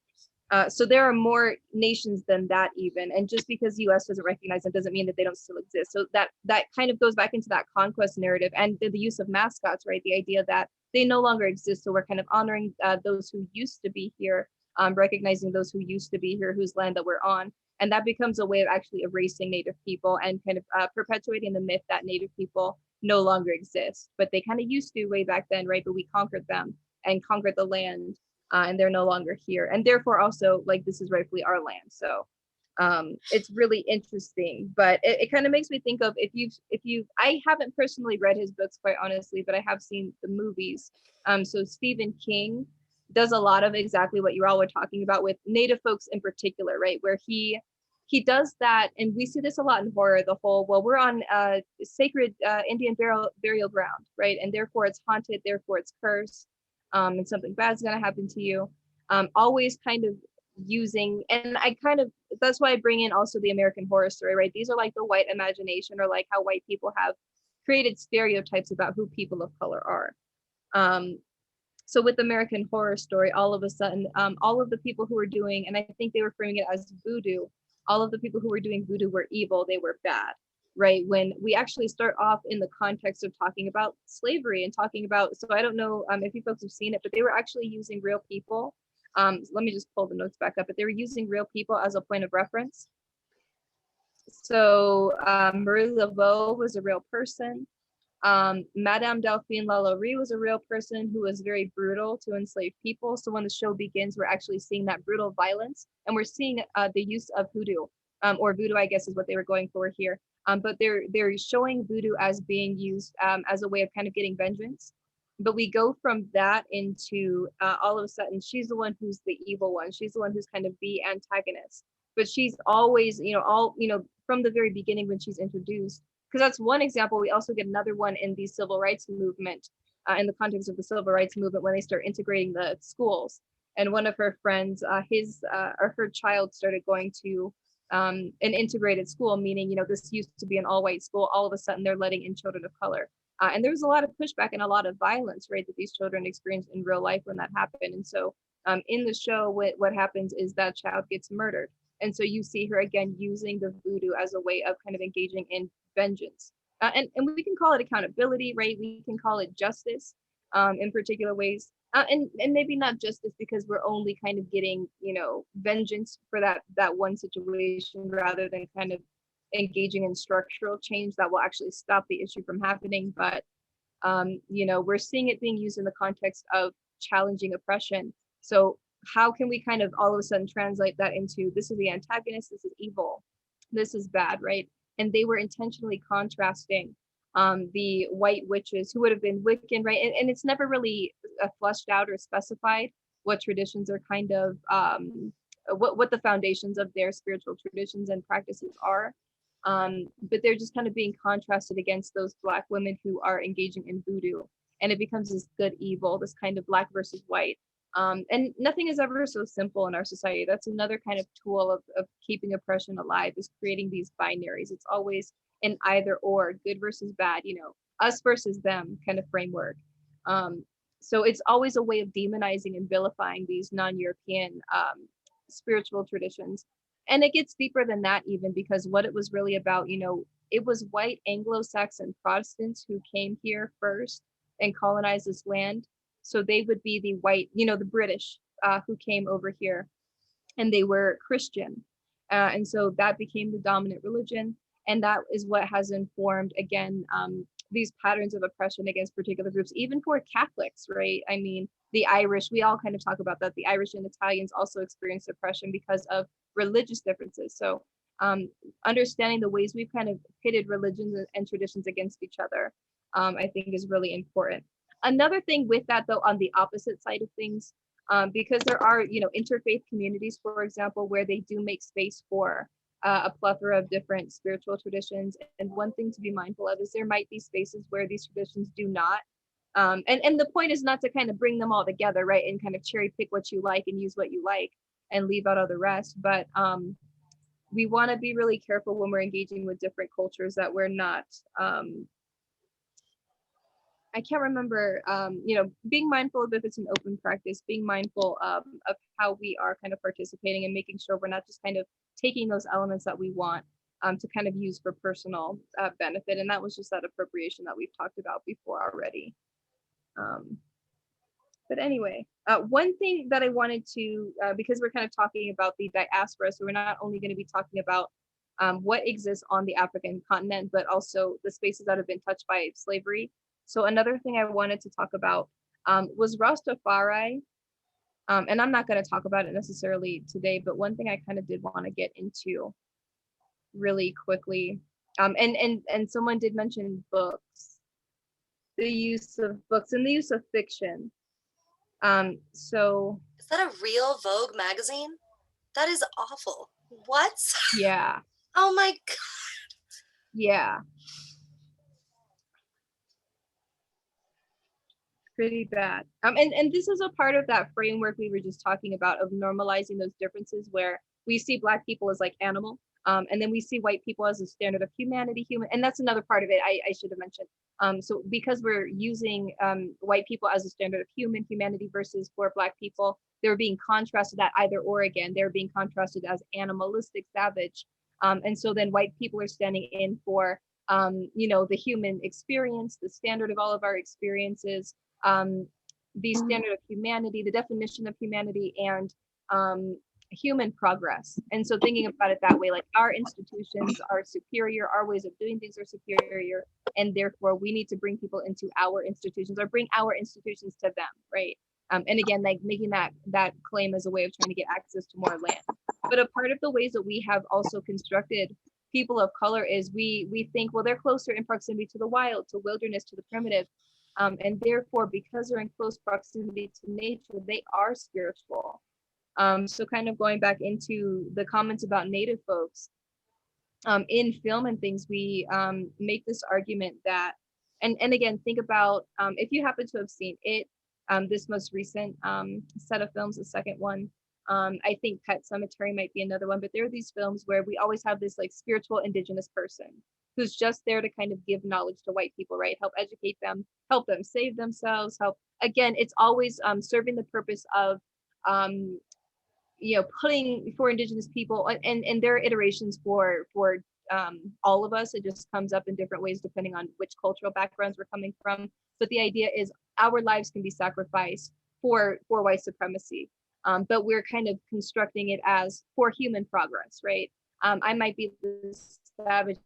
So there are more nations than that even, and just because the U.S. doesn't recognize them doesn't mean that they don't still exist. So that kind of goes back into that conquest narrative and the use of mascots, right? The idea that they no longer exist, so we're kind of honoring those who used to be here, recognizing those who used to be here, whose land that we're on, and that becomes a way of actually erasing Native people and kind of perpetuating the myth that Native people no longer exist, but they kind of used to way back then, right? But we conquered them and conquered the land. And they're no longer here, and therefore also like this is rightfully our land. So it's really interesting, but it kind of makes me think of if you've I haven't personally read his books quite honestly, but I have seen the movies. So Stephen King does a lot of exactly what you all were talking about with Native folks in particular, right? Where he does that, and we see this a lot in horror, the whole, well, we're on sacred Indian burial ground, right? And therefore it's haunted, therefore it's cursed. And something bad's going to happen to you. Always kind of using, and I kind of, that's why I bring in also the American Horror Story, right? These are like the white imagination, or like how white people have created stereotypes about who people of color are. So with American Horror Story, all of a sudden, all of the people who were doing, and I think they were framing it as voodoo, all of the people who were doing voodoo were evil, they were bad. Right, when we actually start off in the context of talking about slavery and talking about, so I don't know if you folks have seen it, but they were actually using real people. Let me just pull the notes back up, but they were using real people as a point of reference. So Marie Laveau was a real person. Madame Delphine Lalaurie was a real person who was very brutal to enslaved people. So when the show begins, we're actually seeing that brutal violence, and we're seeing the use of hoodoo, or voodoo, I guess is what they were going for here. But they're showing voodoo as being used as a way of kind of getting vengeance. But we go from that into all of a sudden, she's the one who's the evil one. She's the one who's kind of the antagonist. But she's always, from the very beginning when she's introduced, because that's one example. We also get another one in the civil rights movement, in the context of the civil rights movement, when they start integrating the schools. And one of her friends, her child started going to an integrated school, meaning, this used to be an all-white school. All of a sudden, they're letting in children of color. And there was a lot of pushback and a lot of violence, right, that these children experienced in real life when that happened. And so in the show, what happens is that child gets murdered. And so you see her again using the voodoo as a way of kind of engaging in vengeance. And we can call it accountability, right? We can call it justice in particular ways. And maybe not justice, because we're only kind of getting, vengeance for that one situation, rather than kind of engaging in structural change that will actually stop the issue from happening. But, we're seeing it being used in the context of challenging oppression. So how can we kind of all of a sudden translate that into, this is the antagonist, this is evil, this is bad, right? And they were intentionally contrasting the white witches who would have been Wiccan, right? And it's never really fleshed out or specified what traditions are kind of, what the foundations of their spiritual traditions and practices are. but they're just kind of being contrasted against those Black women who are engaging in voodoo. And it becomes this good evil, this kind of Black versus white. And nothing is ever so simple in our society. That's another kind of tool of keeping oppression alive, is creating these binaries. It's always an either or, good versus bad, us versus them kind of framework. So it's always a way of demonizing and vilifying these non-European spiritual traditions. And it gets deeper than that, even, because what it was really about, it was white Anglo-Saxon Protestants who came here first and colonized this land. So they would be the white, the British who came over here, and they were Christian. And so that became the dominant religion. And that is what has informed, again, these patterns of oppression against particular groups, even for Catholics, right? I mean, the Irish, we all kind of talk about that. The Irish and Italians also experienced oppression because of religious differences. So understanding the ways we've kind of pitted religions and traditions against each other, I think is really important. Another thing with that, though, on the opposite side of things, because there are, interfaith communities, for example, where they do make space for a plethora of different spiritual traditions. And one thing to be mindful of is there might be spaces where these traditions do not. And the point is not to kind of bring them all together, right? And kind of cherry pick what you like and use what you like and leave out all the rest. But we want to be really careful when we're engaging with different cultures that we're not, I can't remember, being mindful of if it's an open practice, being mindful of how we are kind of participating and making sure we're not just kind of taking those elements that we want to kind of use for personal benefit. And that was just that appropriation that we've talked about before already. But anyway, one thing that I wanted to, because we're kind of talking about the diaspora, so we're not only going to be talking about what exists on the African continent, but also the spaces that have been touched by slavery. So another thing I wanted to talk about was Rastafari. And I'm not going to talk about it necessarily today, but one thing I kind of did want to get into really quickly. And someone did mention books, the use of books and the use of fiction. So is that a real Vogue magazine? That is awful. What? yeah. Oh my god. Yeah. Pretty bad. And this is a part of that framework we were just talking about of normalizing those differences, where we see Black people as like animal, and then we see white people as a standard of humanity, human, and that's another part of it I should have mentioned. So because we're using white people as a standard of humanity versus for Black people, they're being contrasted at either or again. They're being contrasted as animalistic, savage, and so then white people are standing in for the human experience, the standard of all of our experiences, the standard of humanity, the definition of humanity, and human progress. And so thinking about it that way, like our institutions are superior, our ways of doing things are superior, and therefore we need to bring people into our institutions or bring our institutions to them, right? And again, like making that claim as a way of trying to get access to more land. But a part of the ways that we have also constructed people of color is we think, well, they're closer in proximity to the wild, to wilderness, to the primitive. And therefore, because they're in close proximity to nature, they are spiritual. So kind of going back into the comments about Native folks, in film and things, we make this argument that, and again, think about if you happen to have seen it, this most recent set of films, the second one, I think Pet Cemetery might be another one, but there are these films where we always have this like spiritual indigenous person who's just there to kind of give knowledge to white people, right? Help educate them, help them save themselves, help, again, it's always serving the purpose of putting for indigenous people and their iterations for all of us. It just comes up in different ways depending on which cultural backgrounds we're coming from. But the idea is our lives can be sacrificed for white supremacy. But we're kind of constructing it as for human progress, right? I might be the savage,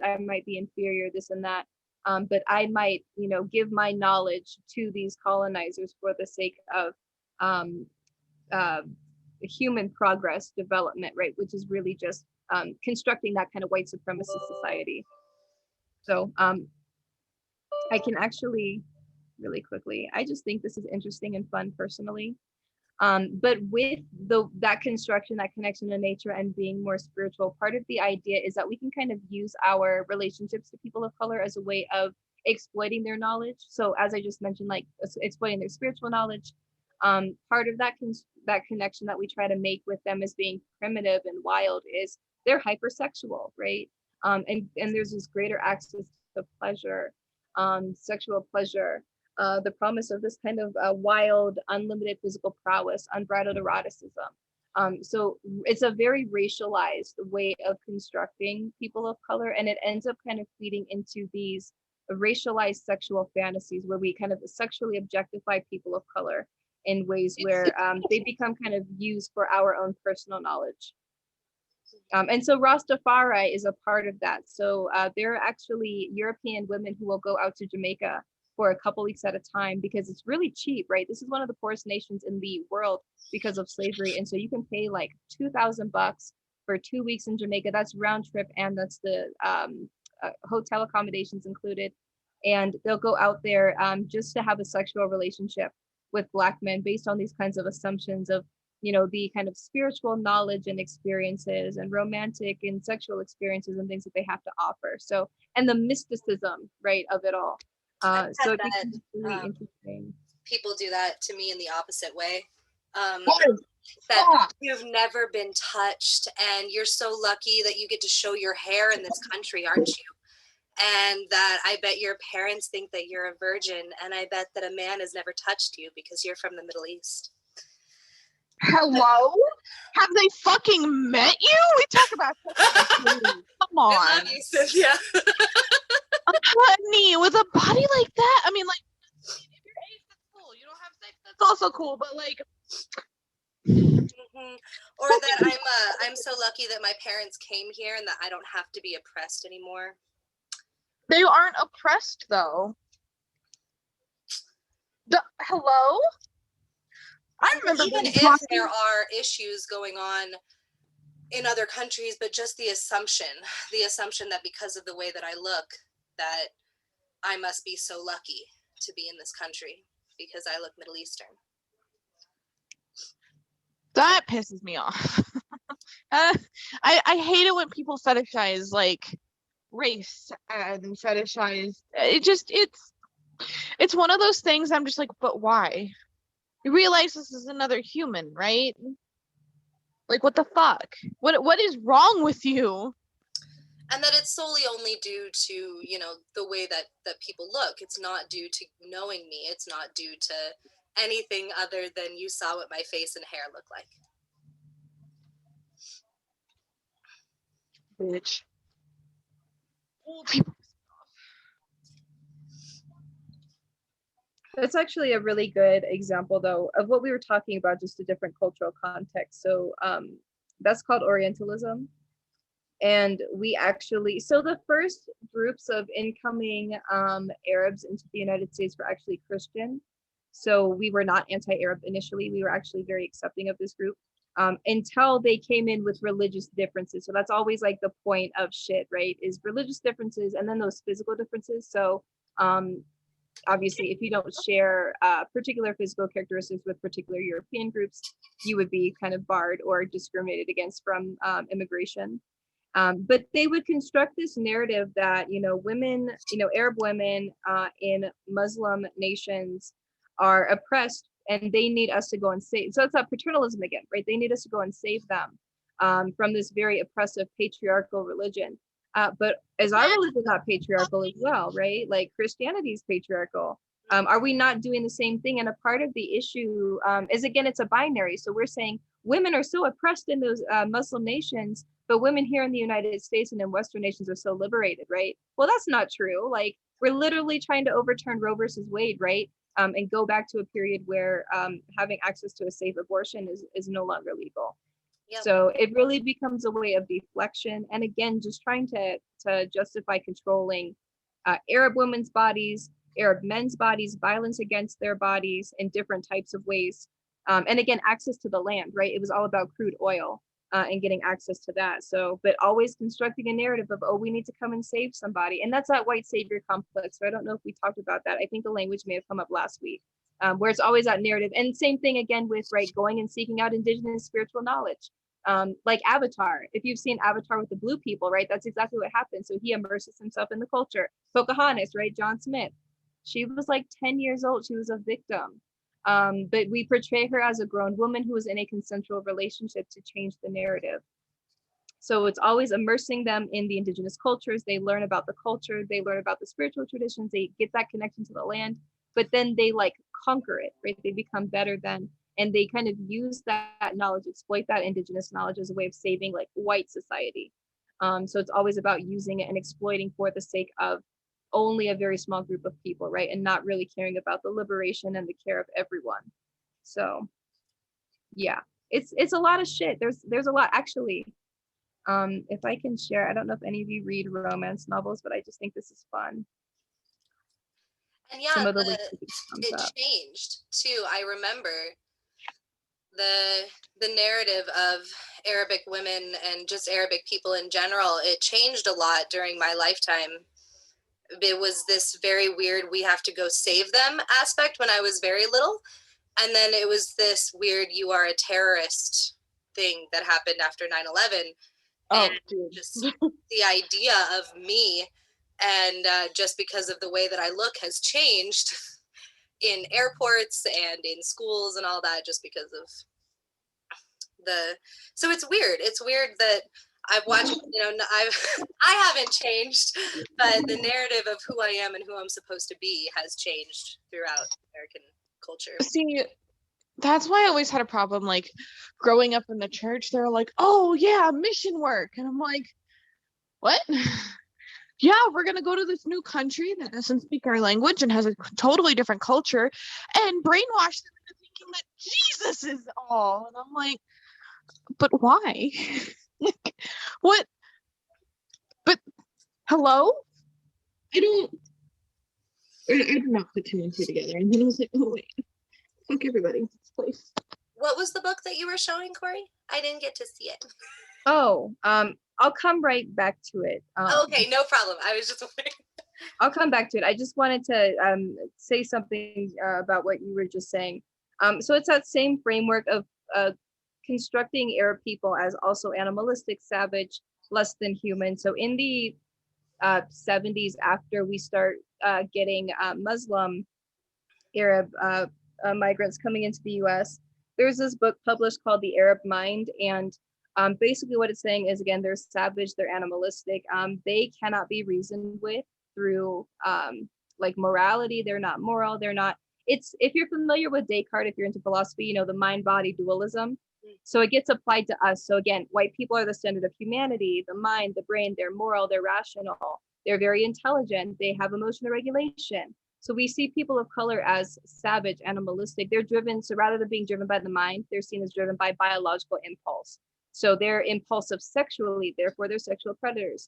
I might be inferior, this and that. But I might, give my knowledge to these colonizers for the sake of human progress development, right? Which is really just constructing that kind of white supremacist society. So I can actually really quickly, I just think this is interesting and fun personally. But with that construction, that connection to nature and being more spiritual, part of the idea is that we can kind of use our relationships to people of color as a way of exploiting their knowledge. So as I just mentioned, like exploiting their spiritual knowledge, part of that connection that we try to make with them as being primitive and wild is they're hypersexual, right? And there's this greater access to pleasure, sexual pleasure, the promise of this kind of wild, unlimited physical prowess, unbridled eroticism. So it's a very racialized way of constructing people of color, and it ends up kind of feeding into these racialized sexual fantasies where we kind of sexually objectify people of color in ways where they become kind of used for our own personal knowledge. And so Rastafari is a part of that. So there are actually European women who will go out to Jamaica for a couple weeks at a time because it's really cheap, right? This is one of the poorest nations in the world because of slavery. And so you can pay like $2,000 for 2 weeks in Jamaica. That's round trip, and that's the hotel accommodations included. And they'll go out there just to have a sexual relationship with Black men based on these kinds of assumptions of, you know, the kind of spiritual knowledge and experiences and romantic and sexual experiences and things that they have to offer. So, and the mysticism, right, of it all. So it becomes really interesting. People do that to me in the opposite way. What? That you've never been touched, and you're so lucky that you get to show your hair in this country, aren't you? And that I bet your parents think that you're a virgin, and I bet that a man has never touched you because you're from the Middle East. Hello? Have they fucking met you? We talk about come on. I love you, Cynthia. Honey, with a body like that, I mean, like, if you're ace, that's cool. You don't have sex, that's also cool. But like, or that I'm so lucky that my parents came here and that I don't have to be oppressed anymore. they aren't oppressed though. Hello? I remember even being if there are issues going on in other countries, but just the assumption that because of the way that I look, that I must be so lucky to be in this country because I look Middle Eastern. That pisses me off. I hate it when people fetishize like race and fetishize it's one of those things I'm just like, but why? You realize this is another human, right? Like, what the fuck? What is wrong with you? And that it's solely only due to, you know, the way that people look. It's not due to knowing me. It's not due to anything other than you saw what my face and hair look like. Bitch. Old people. That's actually a really good example, though, of what we were talking about, just a different cultural context. So that's called Orientalism. And we actually, so the first groups of incoming Arabs into the United States were actually Christian. So we were not anti-Arab initially. We were actually very accepting of this group until they came in with religious differences. So that's always like the point of shit, right? Is religious differences and then those physical differences. So obviously, if you don't share particular physical characteristics with particular European groups, you would be kind of barred or discriminated against from immigration. But they would construct this narrative that, you know, women, you know, Arab women in Muslim nations are oppressed and they need us to go and save. So it's that paternalism again, right? They need us to go and save them from this very oppressive patriarchal religion. But as our religion is not patriarchal as well, right? Like Christianity is patriarchal. Are we not doing the same thing? And a part of the issue is, again, it's a binary. So we're saying women are so oppressed in those Muslim nations, but women here in the United States and in Western nations are so liberated, right? Well, that's not true. Like, we're literally trying to overturn Roe versus Wade, right? And go back to a period where having access to a safe abortion is no longer legal. Yep. So it really becomes a way of deflection. And again, just trying to justify controlling Arab women's bodies, Arab men's bodies, violence against their bodies in different types of ways. And again, access to the land, right? It was all about crude oil and getting access to that. So, but always constructing a narrative of, oh, we need to come and save somebody. And that's that white savior complex. So I don't know if we talked about that. I think the language may have come up last week. where it's always that narrative. And same thing again with, right, going and seeking out indigenous spiritual knowledge. Like Avatar, if you've seen Avatar with the blue people, right, that's exactly what happens. So he immerses himself in the culture. Pocahontas, right, John Smith, she was like 10 years old, she was a victim. But we portray her as a grown woman who was in a consensual relationship to change the narrative. So it's always immersing them in the indigenous cultures. They learn about the culture, they learn about the spiritual traditions, they get that connection to the land, but then they like conquer it, right? They become better than, and they kind of use that knowledge, exploit that indigenous knowledge as a way of saving like white society. So it's always about using it and exploiting for the sake of only a very small group of people, right? And not really caring about the liberation and the care of everyone. So yeah, it's a lot of shit. There's a lot actually. If I can share, I don't know if any of you read romance novels, but I just think this is fun. And yeah, Some of the it changed too. I remember the narrative of Arabic women and just Arabic people in general. It changed a lot during my lifetime. It was this very weird, we have to go save them aspect when I was very little. And then it was this weird, you are a terrorist thing that happened after 9/11. And just the idea of me and just because of the way that I look has changed in airports and in schools and all that, just because of so it's weird that I've watched, I haven't changed, but the narrative of who I am and who I'm supposed to be has changed throughout American culture. See, that's why I always had a problem, like, growing up in the church. They're like, oh yeah, mission work. And I'm like, what? Yeah, we're going to go to this new country that doesn't speak our language and has a totally different culture and brainwash them into thinking that Jesus is all. And I'm like, but why? Like, what? But hello? I did not put two and two together. And then I was like, oh wait, fuck everybody in this place. What was the book that you were showing, Corey? I didn't get to see it. Oh, I'll come right back to it. Okay, no problem. I was just wondering. I'll come back to it. I just wanted to say something about what you were just saying. So it's that same framework of constructing Arab people as also animalistic, savage, less than human. So in the 70s, after we start getting Muslim Arab migrants coming into the US, there's this book published called The Arab Mind. And basically what it's saying is, again, they're savage, they're animalistic. They cannot be reasoned with through like morality. They're not moral. They're not, if you're familiar with Descartes, if you're into philosophy, the mind-body dualism. So it gets applied to us. So again, white people are the standard of humanity, the mind, the brain, they're moral, they're rational, they're very intelligent, they have emotional regulation. So we see people of color as savage, animalistic. They're driven, so rather than being driven by the mind, they're seen as driven by biological impulse. So they're impulsive sexually, therefore they're sexual predators.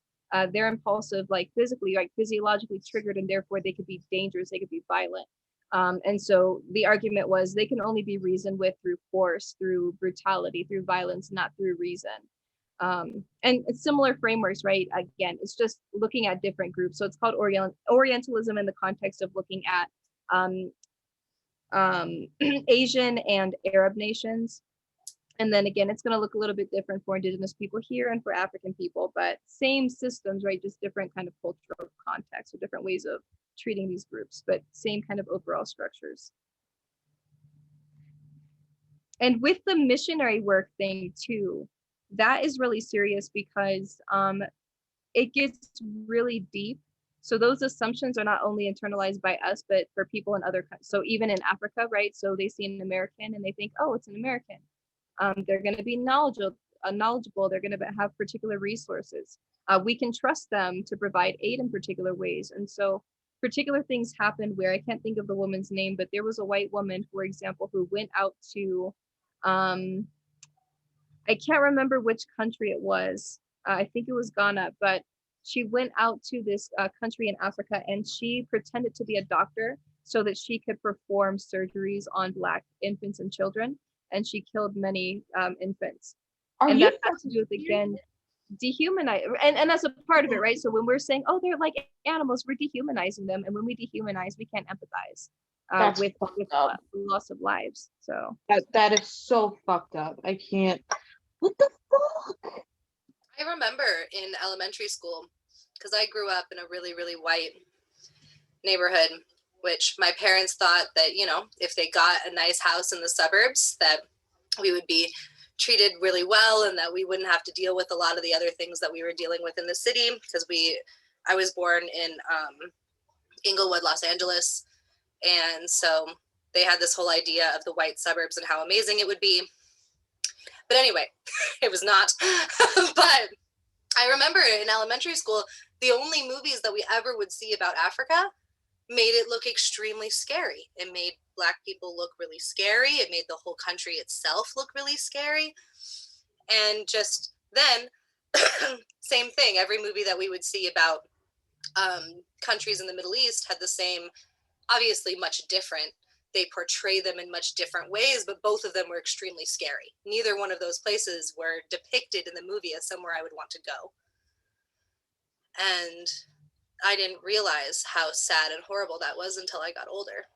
They're impulsive, like physically, like physiologically triggered, and therefore they could be dangerous, they could be violent. And so the argument was they can only be reasoned with through force, through brutality, through violence, not through reason. And similar frameworks, right? Again, it's just looking at different groups. So it's called Orientalism in the context of looking at Asian and Arab nations. And then again, it's going to look a little bit different for indigenous people here and for African people, but same systems, right? Just different kind of cultural contexts or different ways of treating these groups, but same kind of overall structures. And with the missionary work thing too, that is really serious because it gets really deep. So those assumptions are not only internalized by us, but for people in other countries. So even in Africa, right? So they see an American and they think, oh, it's an American. They're going to be knowledgeable. They're going to have particular resources. We can trust them to provide aid in particular ways. And so particular things happened where I can't think of the woman's name, but there was a white woman, for example, who went out to, I can't remember which country it was. I think it was Ghana, but she went out to this country in Africa and she pretended to be a doctor so that she could perform surgeries on Black infants and children. And she killed many infants. And that has to do with, again, dehumanize, and that's a part of it, right? So when we're saying, oh, they're like animals, we're dehumanizing them. And when we dehumanize, we can't empathize. That's with fucked up. loss of lives. So That is so fucked up. I can't. What the fuck? I remember in elementary school, because I grew up in a really, really white neighborhood, which my parents thought that, you know, if they got a nice house in the suburbs, that we would be treated really well and that we wouldn't have to deal with a lot of the other things that we were dealing with in the city, because I was born in Inglewood, Los Angeles. And so they had this whole idea of the white suburbs and how amazing it would be. But anyway, it was not. But I remember in elementary school, the only movies that we ever would see about Africa made it look extremely scary. It made Black people look really scary. It made the whole country itself look really scary. And just then, same thing. Every movie that we would see about countries in the Middle East had the same, obviously much different. They portray them in much different ways, but both of them were extremely scary. Neither one of those places were depicted in the movie as somewhere I would want to go. And I didn't realize how sad and horrible that was until I got older.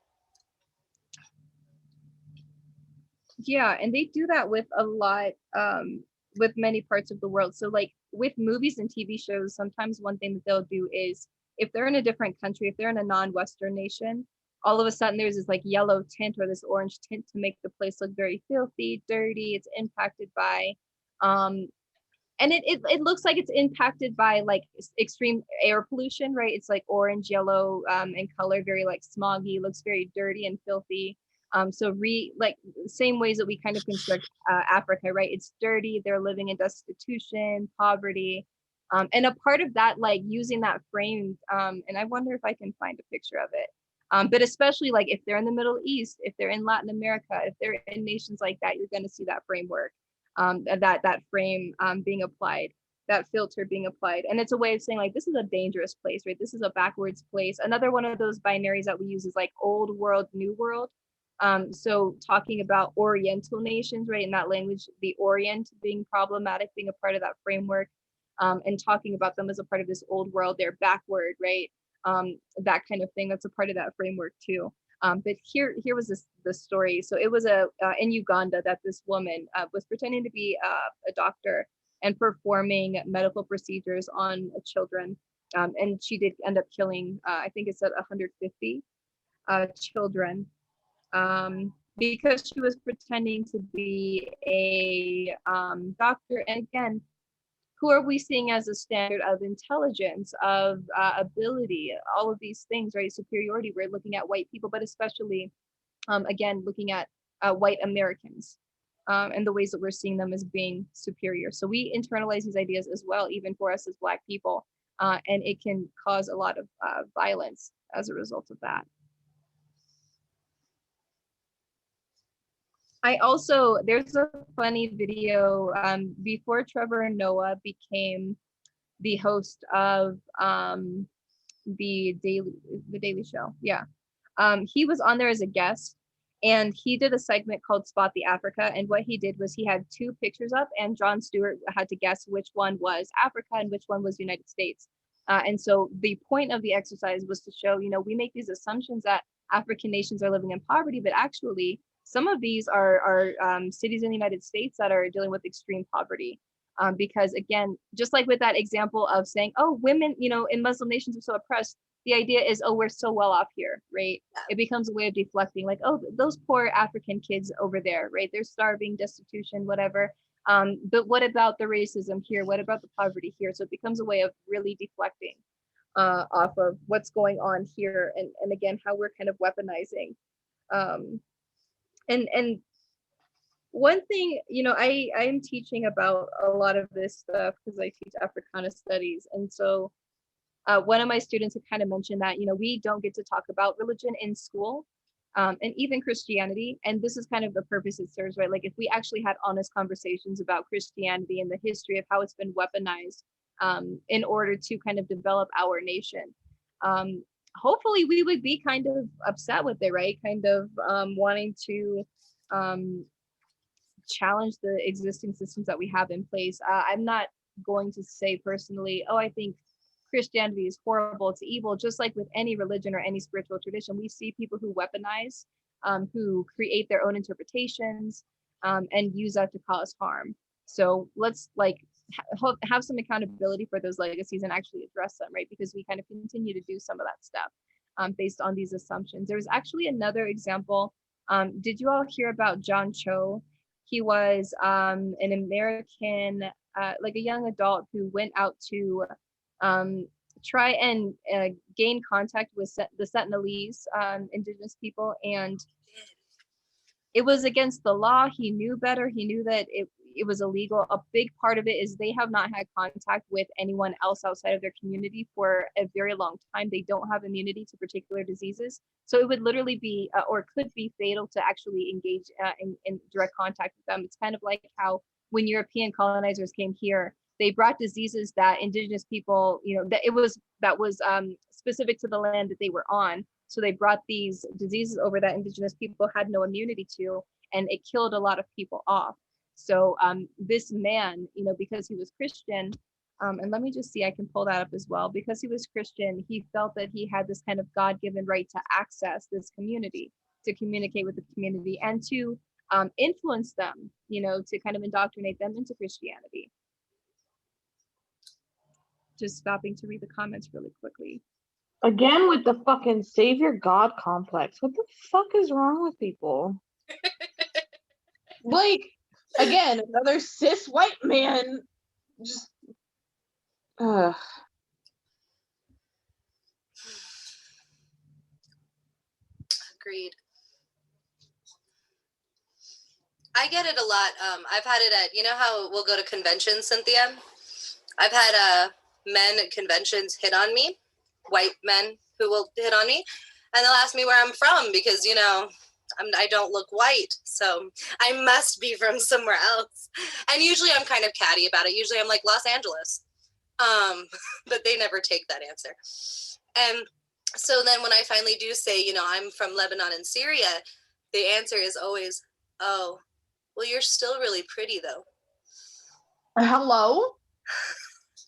yeah, and they do that with a lot, with many parts of the world. So like with movies and TV shows, sometimes one thing that they'll do is if they're in a different country, if they're in a non-Western nation, all of a sudden there's this like yellow tint or this orange tint to make the place look very filthy, dirty. It's impacted by and it looks like it's impacted by like extreme air pollution, right? It's like orange, yellow, in color, very like smoggy, looks very dirty and filthy. So like same ways that we kind of construct Africa, right? It's dirty, they're living in destitution, poverty. And a part of that, like using that frame, and I wonder if I can find a picture of it. But especially like if they're in the Middle East, if they're in Latin America, if they're in nations like that, you're going to see that framework, that frame being applied, that filter being applied. And it's a way of saying like, this is a dangerous place, right? This is a backwards place. Another one of those binaries that we use is like old world, new world. So talking about Oriental nations, right? In that language, the Orient being problematic, being a part of that framework, and talking about them as a part of this old world, they're backward, right? That kind of thing, that's a part of that framework too. But here was the story. So it was in Uganda that this woman was pretending to be a doctor and performing medical procedures on children. And she did end up killing, I think it said 150 children, because she was pretending to be a doctor. And again, who are we seeing as a standard of intelligence, of ability, all of these things, right? Superiority. We're looking at white people, but especially, again, looking at white Americans, and the ways that we're seeing them as being superior. So we internalize these ideas as well, even for us as Black people, and it can cause a lot of violence as a result of that. There's a funny video, before Trevor Noah became the host of the Daily Show. Yeah. He was on there as a guest, and he did a segment called Spot the Africa. And what he did was he had two pictures up, and Jon Stewart had to guess which one was Africa and which one was United States. And so the point of the exercise was to show, we make these assumptions that African nations are living in poverty, but actually some of these are cities in the United States that are dealing with extreme poverty. Because again, just like with that example of saying, oh, women, in Muslim nations are so oppressed, the idea is, oh, we're so well off here, right? It becomes a way of deflecting, like, oh, those poor African kids over there, right? They're starving, destitution, whatever. But what about the racism here? What about the poverty here? So it becomes a way of really deflecting off of what's going on here, and again, how we're kind of weaponizing. And one thing, I'm teaching about a lot of this stuff because I teach Africana studies. And so one of my students had kind of mentioned that, we don't get to talk about religion in school, and even Christianity. And this is kind of the purpose it serves, right? Like if we actually had honest conversations about Christianity and the history of how it's been weaponized in order to kind of develop our nation, hopefully we would be kind of upset with it, right? Kind of wanting to challenge the existing systems that we have in place. I'm not going to say personally, oh, I think Christianity is horrible, it's evil. Just like with any religion or any spiritual tradition, we see people who weaponize, who create their own interpretations, and use that to cause harm. So let's like have some accountability for those legacies and actually address them, right? Because we kind of continue to do some of that stuff based on these assumptions. There's actually another example. Did you all hear about John Cho? He was an American, like a young adult who went out to try and gain contact with the Sentinelese indigenous people, and it was against the law. He knew better. He knew that it was illegal. A big part of it is they have not had contact with anyone else outside of their community for a very long time. They don't have immunity to particular diseases. So it would literally be, or could be fatal to actually engage in direct contact with them. It's kind of like how when European colonizers came here, they brought diseases that indigenous people, that was specific to the land that they were on. So they brought these diseases over that indigenous people had no immunity to, and it killed a lot of people off. So this man, because he was Christian, and let me just see, I can pull that up as well. Because he was Christian, he felt that he had this kind of God-given right to access this community, to communicate with the community, and to influence them, to kind of indoctrinate them into Christianity. Just stopping to read the comments really quickly. Again with the fucking savior God complex. What the fuck is wrong with people? Like, again, another cis white man. Just, Agreed. I get it a lot. I've had it at, how we'll go to conventions, Cynthia? I've had men at conventions hit on me, white men who will hit on me, and they'll ask me where I'm from because, I don't look white, so I must be from somewhere else. And usually I'm kind of catty about it. Usually I'm like Los Angeles, but they never take that answer. And so then when I finally do say, I'm from Lebanon and Syria, the answer is always, oh, well, you're still really pretty, though. hello?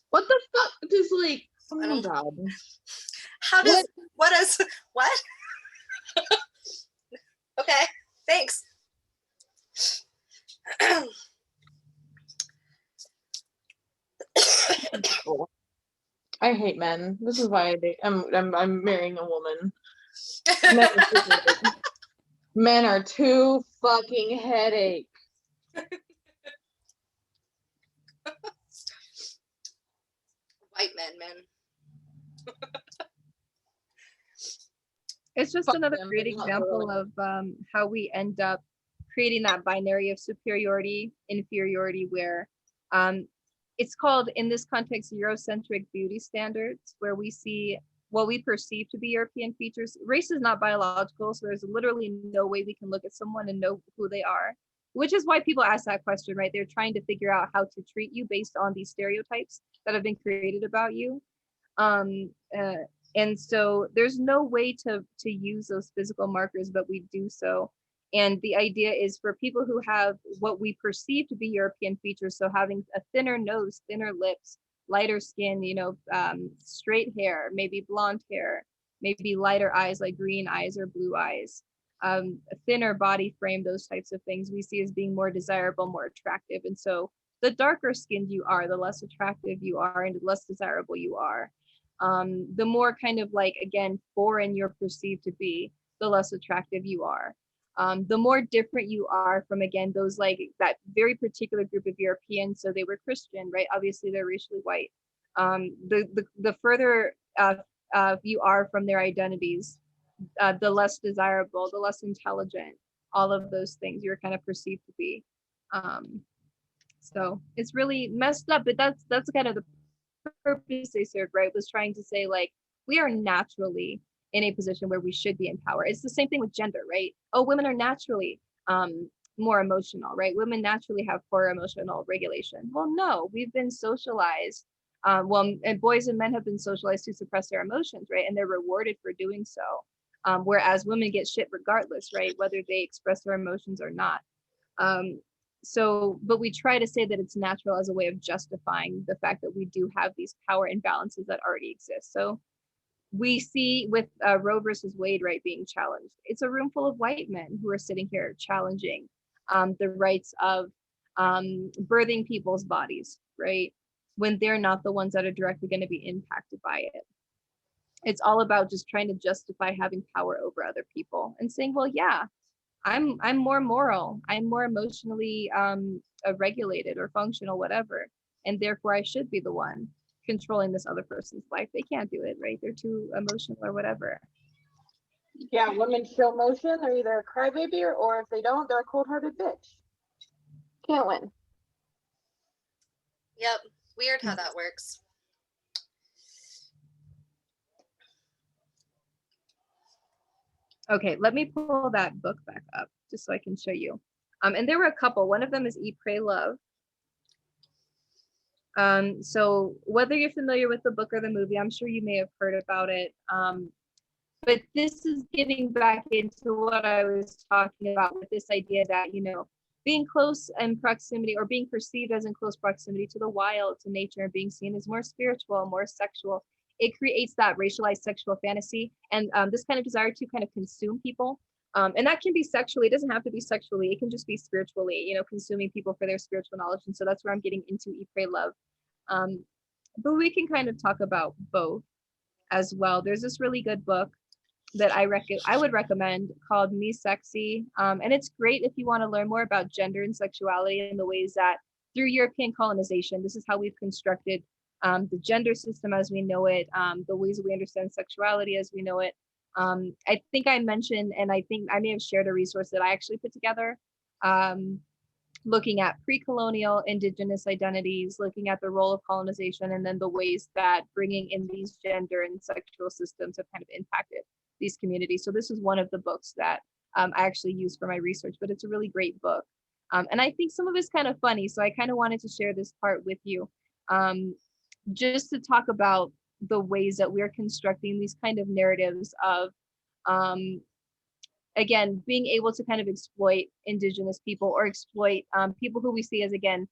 What the fuck? Just like, oh my God. How does, what? Okay, thanks. I hate men. This is why I'm marrying a woman. Men are too fucking headache. White men, man. It's just another great example of how we end up creating that binary of superiority, inferiority, where it's called, in this context, Eurocentric beauty standards, where we see what we perceive to be European features. Race is not biological, so there's literally no way we can look at someone and know who they are, which is why people ask that question, right? They're trying to figure out how to treat you based on these stereotypes that have been created about you. And so there's no way to use those physical markers, but we do so. And the idea is for people who have what we perceive to be European features, so having a thinner nose, thinner lips, lighter skin, straight hair, maybe blonde hair, maybe lighter eyes like green eyes or blue eyes, a thinner body frame, those types of things we see as being more desirable, more attractive. And so the darker skinned you are, the less attractive you are and the less desirable you are. The more kind of like, again, foreign you're perceived to be, the less attractive you are. The more different you are from, again, those like that very particular group of Europeans. So they were Christian, right? Obviously they're racially white. The further you are from their identities, the less desirable, the less intelligent, all of those things you're kind of perceived to be. So it's really messed up, but that's kind of the purpose they served, right? Was trying to say, like, we are naturally in a position where we should be in power. It's the same thing with gender, right? Oh, women are naturally more emotional, right? Women naturally have poor emotional regulation. Well, no, we've been socialized. And boys and men have been socialized to suppress their emotions, right? And they're rewarded for doing so. Whereas women get shit regardless, right? Whether they express their emotions or not. but we try to say that it's natural as a way of justifying the fact that we do have these power imbalances that already exist. So we see with Roe versus Wade, right, being challenged. It's a room full of white men who are sitting here challenging the rights of birthing people's bodies, right, when they're not the ones that are directly going to be impacted by it. It's all about just trying to justify having power over other people and saying, well, yeah, I'm more moral, I'm more emotionally regulated or functional, whatever, and therefore I should be the one controlling this other person's life. They can't do it, right? They're too emotional or whatever. Yeah, women show emotion. They're either a crybaby or if they don't, they're a cold-hearted bitch. Can't win. Yep. Weird how that works. Okay, let me pull that book back up just so I can show you. And there were a couple. One of them is Eat, Pray, Love. So whether you're familiar with the book or the movie, I'm sure you may have heard about it. But this is getting back into what I was talking about with this idea that, you know, being close in proximity or being perceived as in close proximity to the wild, to nature, and being seen as more spiritual, more sexual, it creates that racialized sexual fantasy and this kind of desire to kind of consume people. And that can be sexually, it doesn't have to be sexually, it can just be spiritually, you know, consuming people for their spiritual knowledge. And so that's where I'm getting into Eat, Pray, Love. But we can kind of talk about both as well. There's this really good book that I would recommend called Me Sexy. And it's great if you want to learn more about gender and sexuality and the ways that through European colonization, this is how we've constructed the gender system as we know it, the ways that we understand sexuality as we know it. I think I mentioned, and I think I may have shared a resource that I actually put together, looking at pre-colonial indigenous identities, looking at the role of colonization, and then the ways that bringing in these gender and sexual systems have kind of impacted these communities. So this is one of the books that I actually used for my research, but it's a really great book. And I think some of it's kind of funny, so I kind of wanted to share this part with you, just to talk about the ways that we're constructing these kind of narratives of, again, being able to kind of exploit indigenous people or exploit people who we see as, again,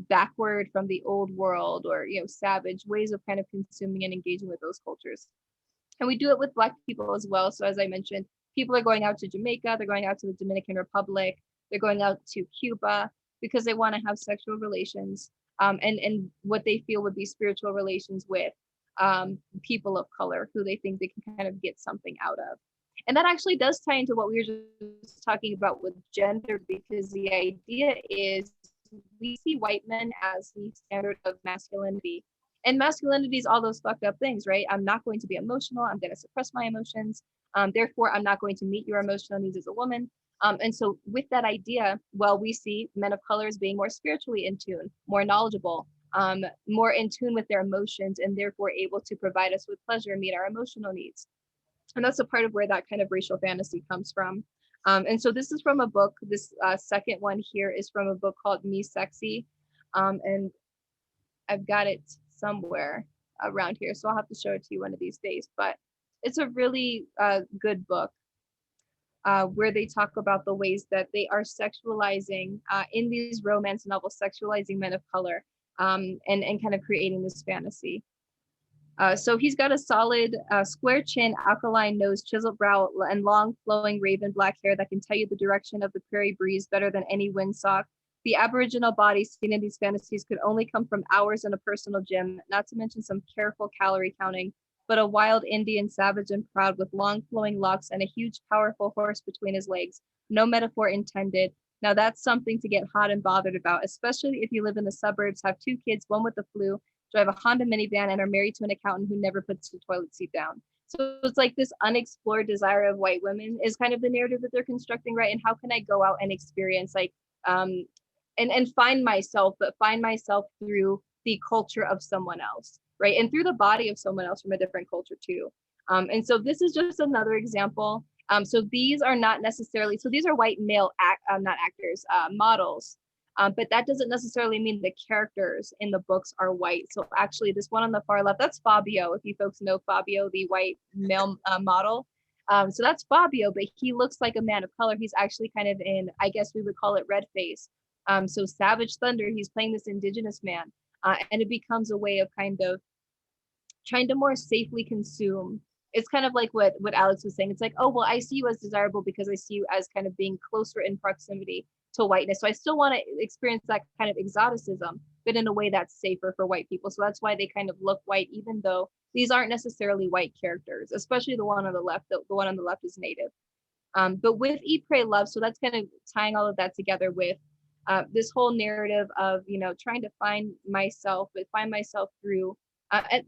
backward from the old world or, you know, savage ways of kind of consuming and engaging with those cultures. And we do it with Black people as well. So as I mentioned, people are going out to Jamaica, they're going out to the Dominican Republic, they're going out to Cuba because they want to have sexual relations and what they feel would be spiritual relations with people of color who they think they can kind of get something out of. And that actually does tie into what we were just talking about with gender, because the idea is we see white men as the standard of masculinity. And masculinity is all those fucked up things, right? I'm not going to be emotional. I'm going to suppress my emotions. Therefore, I'm not going to meet your emotional needs as a woman. And so with that idea, well, we see men of color as being more spiritually in tune, more knowledgeable, more in tune with their emotions, and therefore able to provide us with pleasure and meet our emotional needs. And that's a part of where that kind of racial fantasy comes from. And so this is from a book. This second one here is from a book called Me Sexy. And I've got it somewhere around here, so I'll have to show it to you one of these days. But it's a really good book where they talk about the ways that they are sexualizing in these romance novels, sexualizing men of color and kind of creating this fantasy. So he's got a solid square chin, alkaline nose, chiseled brow, and long flowing raven black hair that can tell you the direction of the prairie breeze better than any windsock. The aboriginal body seen in these fantasies could only come from hours in a personal gym, not to mention some careful calorie counting, but a wild Indian, savage and proud, with long flowing locks and a huge, powerful horse between his legs. No metaphor intended. Now that's something to get hot and bothered about, especially if you live in the suburbs, have 2 kids, one with the flu, drive a Honda minivan, and are married to an accountant who never puts the toilet seat down. So it's like this unexplored desire of white women is kind of the narrative that they're constructing, right? And how can I go out and experience like and find myself, but find myself through the culture of someone else, right? And through the body of someone else from a different culture too. And so this is just another example. So these are not necessarily, so these are white male, not actors, models. But that doesn't necessarily mean the characters in the books are white. So actually this one on the far left, that's Fabio, if you folks know Fabio, the white male model. So that's Fabio, but he looks like a man of color. He's actually kind of in, I guess we would call it red face. So Savage Thunder, he's playing this indigenous man, and it becomes a way of kind of trying to more safely consume. It's kind of like what Alex was saying. It's like, oh well, I see you as desirable because I see you as kind of being closer in proximity to whiteness. So I still want to experience that kind of exoticism, but in a way that's safer for white people. So that's why they kind of look white, even though these aren't necessarily white characters, especially the one on the left. The one on the left is native. But with Eat, Pray, Love, so that's kind of tying all of that together with this whole narrative of, you know, trying to find myself, but find myself through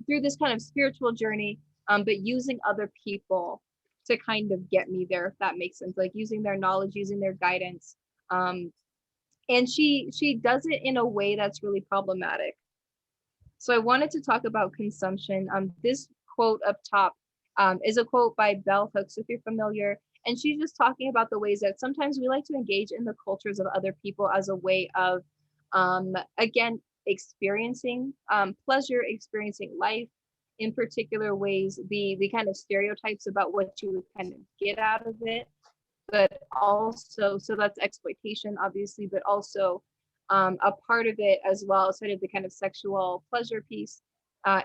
this kind of spiritual journey, but using other people to kind of get me there, if that makes sense, like using their knowledge, using their guidance. And she does it in a way that's really problematic. So I wanted to talk about consumption. This quote up top is a quote by Bell Hooks, if you're familiar. And she's just talking about the ways that sometimes we like to engage in the cultures of other people as a way of, again, experiencing pleasure, experiencing life, in particular ways, the kind of stereotypes about what you would kind of get out of it, but also, so that's exploitation, obviously, but also a part of it as well, sort of the kind of sexual pleasure piece,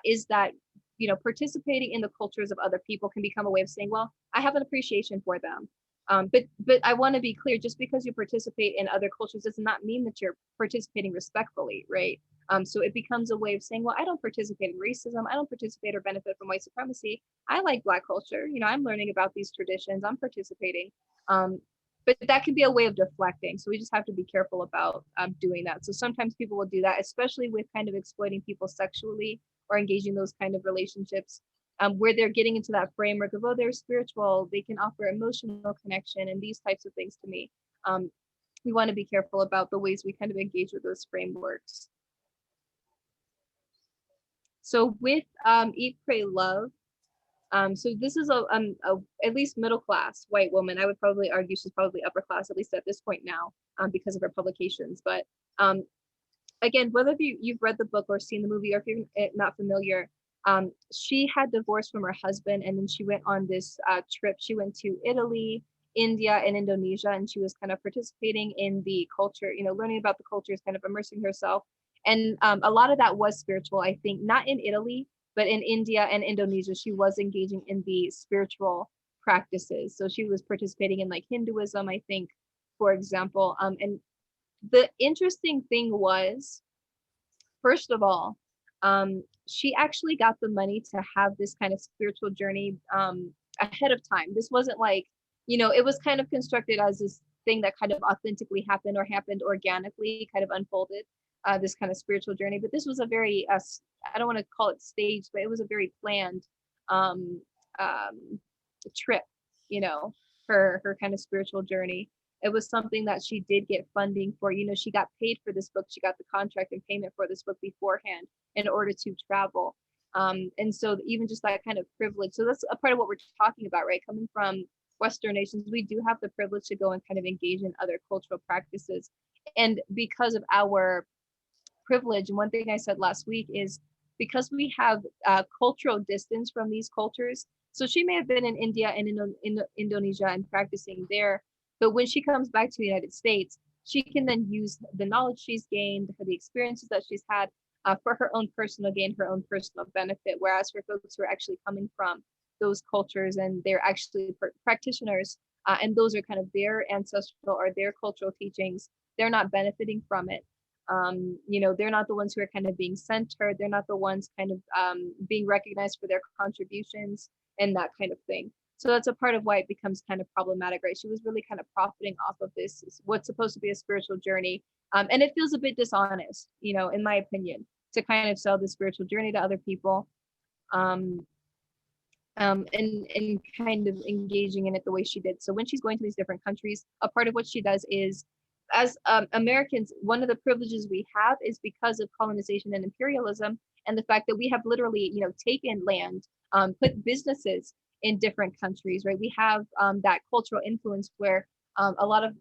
is that, you know, participating in the cultures of other people can become a way of saying, well, I have an appreciation for them. But I want to be clear, just because you participate in other cultures does not mean that you're participating respectfully, right? So it becomes a way of saying, well, I don't participate in racism. I don't participate or benefit from white supremacy. I like Black culture. You know, I'm learning about these traditions. I'm participating. But that can be a way of deflecting. So we just have to be careful about doing that. So sometimes people will do that, especially with kind of exploiting people sexually or engaging those kind of relationships, where they're getting into that framework of, oh, they're spiritual, they can offer emotional connection and these types of things to me. We want to be careful about the ways we kind of engage with those frameworks. So with Eat, Pray, Love, so this is a at least middle class white woman. I would probably argue she's probably upper class, at least at this point now, because of her publications. But again, whether you've read the book or seen the movie, or if you're not familiar, she had divorced from her husband, and then she went on this trip. She went to Italy, India, and Indonesia, and she was kind of participating in the culture, you know, learning about the cultures, kind of immersing herself. And a lot of that was spiritual, I think, not in Italy, but in India and Indonesia, she was engaging in the spiritual practices. So she was participating in like Hinduism, I think, for example. And the interesting thing was, first of all, she actually got the money to have this kind of spiritual journey ahead of time. This wasn't like, you know, it was kind of constructed as this thing that kind of authentically happened or happened organically, kind of unfolded, this kind of spiritual journey. But this was a very, I don't want to call it staged, but it was a very planned trip, you know, her kind of spiritual journey. It was something that she did get funding for. You know, she got paid for this book. She got the contract and payment for this book beforehand in order to travel. And so even just that kind of privilege. So that's a part of what we're talking about, right? Coming from Western nations, we do have the privilege to go and kind of engage in other cultural practices. And because of our privilege, and one thing I said last week is because we have cultural distance from these cultures. So she may have been in India and in Indonesia and practicing there, but when she comes back to the United States, she can then use the knowledge she's gained, the experiences that she's had, for her own personal gain, her own personal benefit. Whereas for folks who are actually coming from those cultures and they're actually practitioners, and those are kind of their ancestral or their cultural teachings, they're not benefiting from it. You know, they're not the ones who are kind of being centered. They're not the ones kind of being recognized for their contributions and that kind of thing. So that's a part of why it becomes kind of problematic, right? She was really kind of profiting off of this, what's supposed to be a spiritual journey. And it feels a bit dishonest, you know, in my opinion, to kind of sell the spiritual journey to other people, and kind of engaging in it the way she did. So when she's going to these different countries, a part of what she does is, as Americans, one of the privileges we have is because of colonization and imperialism, and the fact that we have literally, you know, taken land, put businesses in different countries, right? We have that cultural influence where a lot of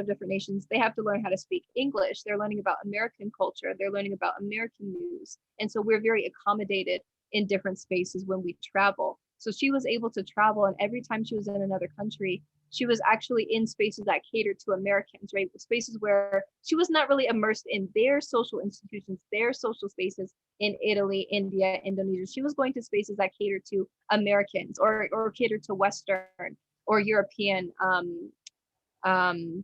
different nations, they have to learn how to speak English. They're learning about American culture. They're learning about American news. And so we're very accommodated in different spaces when we travel. So she was able to travel, and every time she was in another country, she was actually in spaces that catered to Americans, right? Spaces where she was not really immersed in their social institutions, their social spaces in Italy, India, Indonesia. She was going to spaces that catered to Americans or catered to Western or European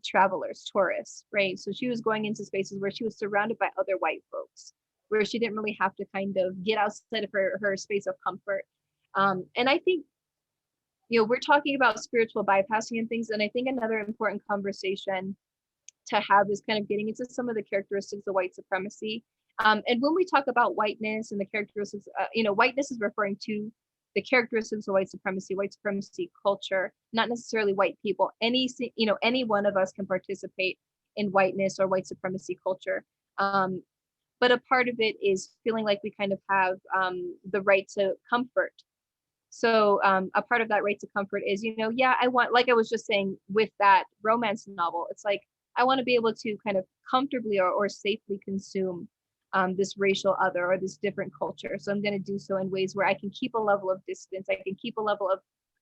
travelers, tourists, right? So she was going into spaces where she was surrounded by other white folks, where she didn't really have to kind of get outside of her space of comfort. And I think, we're talking about spiritual bypassing and things, and I think another important conversation to have is kind of getting into some of the characteristics of white supremacy. And when we talk about whiteness and the characteristics, whiteness is referring to the characteristics of white supremacy culture, not necessarily white people. Any one of us can participate in whiteness or white supremacy culture. But a part of it is feeling like we kind of have the right to comfort. So a part of that right to comfort is, I want, like I was just saying with that romance novel, it's like, I want to be able to kind of comfortably or safely consume this racial other or this different culture. So I'm going to do so in ways where I can keep a level of distance. I can keep a level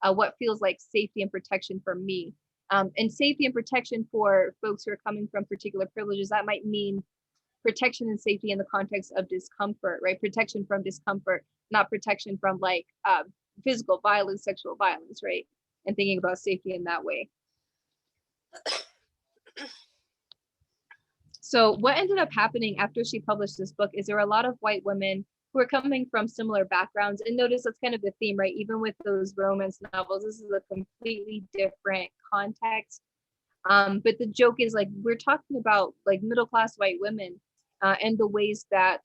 of what feels like safety and protection for me. And safety and protection for folks who are coming from particular privileges, that might mean protection and safety in the context of discomfort, right? Protection from discomfort, not protection from like physical violence, sexual violence, right? And thinking about safety in that way. So what ended up happening after she published this book is there were a lot of white women who are coming from similar backgrounds. And notice that's kind of the theme, right? Even with those romance novels, this is a completely different context. But the joke is like, we're talking about like middle-class white women and the ways that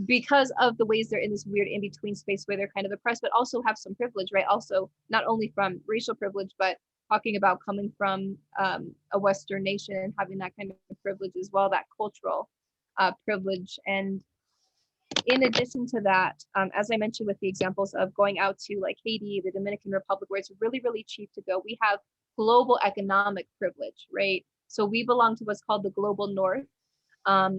because of the ways they're in this weird in-between space where they're kind of oppressed, but also have some privilege, right? Also, not only from racial privilege, but talking about coming from a Western nation and having that kind of privilege as well, that cultural privilege. And in addition to that, as I mentioned with the examples of going out to like Haiti, the Dominican Republic, where it's really, really cheap to go, we have global economic privilege, right? So we belong to what's called the global north.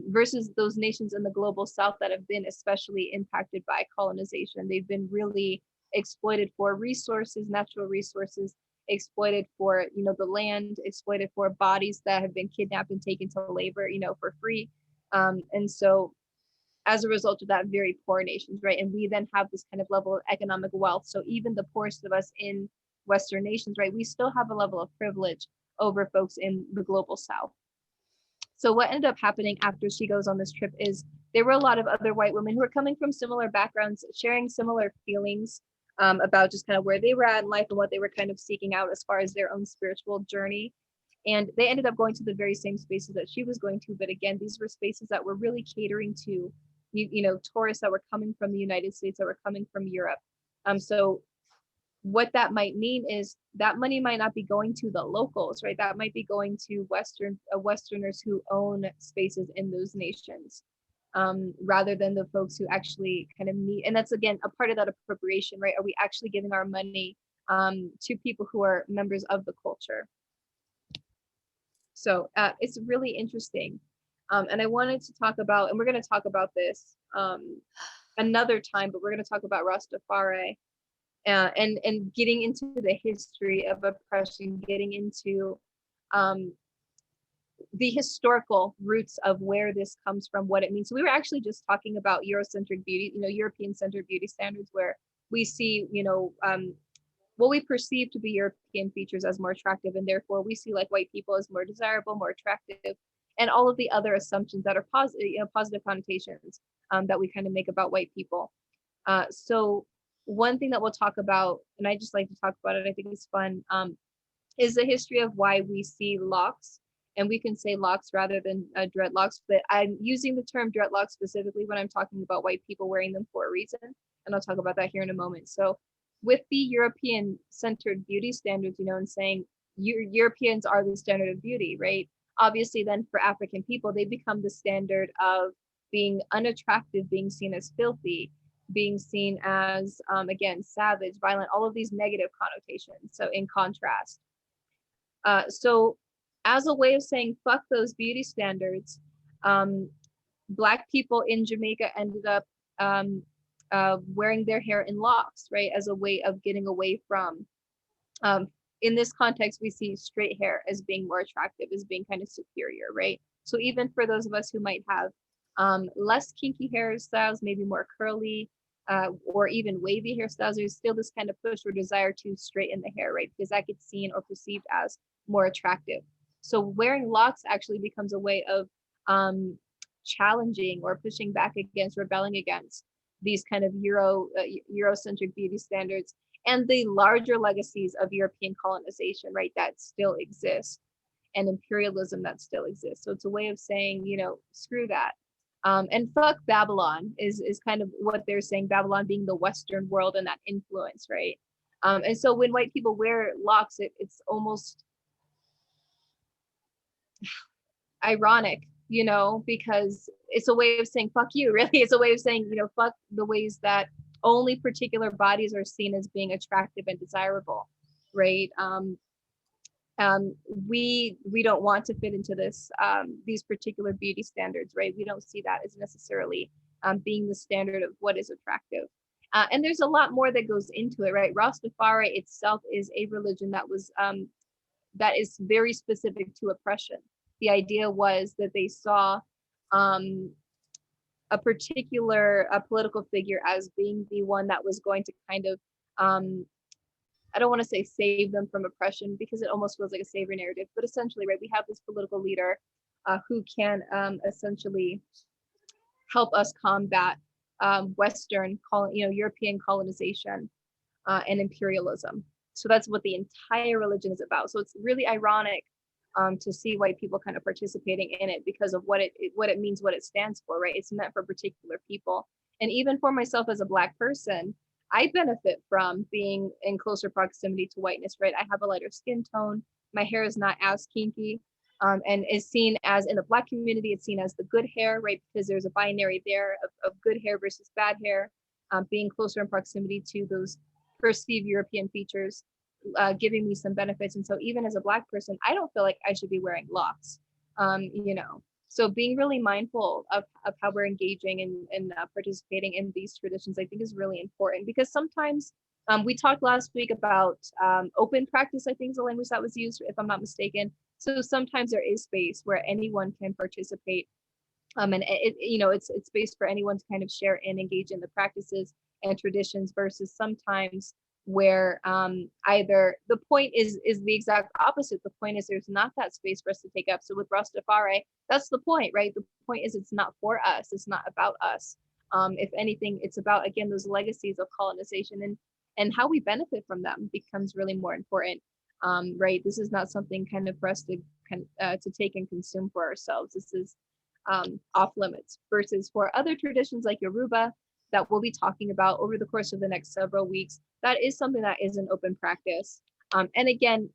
Versus those nations in the global south that have been especially impacted by colonization. They've been really exploited for resources, natural resources, exploited for, the land, exploited for bodies that have been kidnapped and taken to labor, for free. And so as a result of that, very poor nations, right? And we then have this kind of level of economic wealth. So even the poorest of us in Western nations, right, we still have a level of privilege over folks in the global south. So what ended up happening after she goes on this trip is there were a lot of other white women who were coming from similar backgrounds, sharing similar feelings about just kind of where they were at in life and what they were kind of seeking out as far as their own spiritual journey. And they ended up going to the very same spaces that she was going to. But again, these were spaces that were really catering to, tourists that were coming from the United States, that were coming from Europe. So what that might mean is that money might not be going to the locals, right? That might be going to Westerners who own spaces in those nations, rather than the folks who actually kind of need. And that's, again, a part of that appropriation, right? Are we actually giving our money to people who are members of the culture? So it's really interesting. And I wanted to talk about, and we're going to talk about this another time, but we're going to talk about Rastafari. And getting into the history of oppression, getting into the historical roots of where this comes from, what it means. So we were actually just talking about Eurocentric beauty, European-centered beauty standards, where we see, what we perceive to be European features as more attractive, and therefore we see like white people as more desirable, more attractive, and all of the other assumptions that are positive connotations that we kind of make about white people. So one thing that we'll talk about, and I just like to talk about it, I think it's fun, is the history of why we see locks, and we can say locks rather than dreadlocks, but I'm using the term dreadlocks specifically when I'm talking about white people wearing them for a reason, and I'll talk about that here in a moment. So with the European-centered beauty standards, and saying Europeans are the standard of beauty, right? Obviously then for African people, they become the standard of being unattractive, being seen as filthy, being seen as, again, savage, violent, all of these negative connotations. So in contrast. So as a way of saying, fuck those beauty standards, Black people in Jamaica ended up wearing their hair in locks, right, as a way of getting away from. In this context, we see straight hair as being more attractive, as being kind of superior, right? So even for those of us who might have less kinky hairstyles, maybe more curly or even wavy hairstyles, there's still this kind of push or desire to straighten the hair, right? Because that gets seen or perceived as more attractive. So wearing locks actually becomes a way of challenging or pushing back against, rebelling against these kind of Eurocentric beauty standards and the larger legacies of European colonization, right, that still exist, and imperialism that still exists. So it's a way of saying, you know, screw that. And fuck Babylon is kind of what they're saying, Babylon being the Western world and that influence, right? And so when white people wear locks, it's almost ironic, you know, because it's a way of saying fuck you, really. It's a way of saying, you know, fuck the ways that only particular bodies are seen as being attractive and desirable, right? We don't want to fit into these particular beauty standards, right? We don't see that as necessarily being the standard of what is attractive. And there's a lot more that goes into it, right? Rastafari itself is a religion that is very specific to oppression. The idea was that they saw a particular political figure as being the one that was going to kind of, I don't want to say save them from oppression because it almost feels like a savior narrative, but essentially, right, we have this political leader who can essentially help us combat Western, European colonization and imperialism. So that's what the entire religion is about. So it's really ironic to see white people kind of participating in it because of what it means, what it stands for, right? It's meant for particular people. And even for myself as a Black person, I benefit from being in closer proximity to whiteness, right? I have a lighter skin tone. My hair is not as kinky and is seen as, in the Black community, it's seen as the good hair, right? Because there's a binary there of good hair versus bad hair, being closer in proximity to those perceived European features, giving me some benefits. And so even as a Black person, I don't feel like I should be wearing locks, you know. So being really mindful of how we're engaging and participating in these traditions, I think is really important because sometimes we talked last week about open practice, I think is the language that was used, if I'm not mistaken. So sometimes there is space where anyone can participate. And it's space for anyone to kind of share and engage in the practices and traditions versus sometimes where either the point is the exact opposite. The point is there's not that space for us to take up. So with Rastafari, that's the point, right? The point is it's not for us. It's not about us. If anything, it's about, again, those legacies of colonization and how we benefit from them becomes really more important, right? This is not something kind of for us to take and consume for ourselves. This is off limits versus for other traditions like Yoruba that we'll be talking about over the course of the next several weeks. That is something that is an open practice. And again,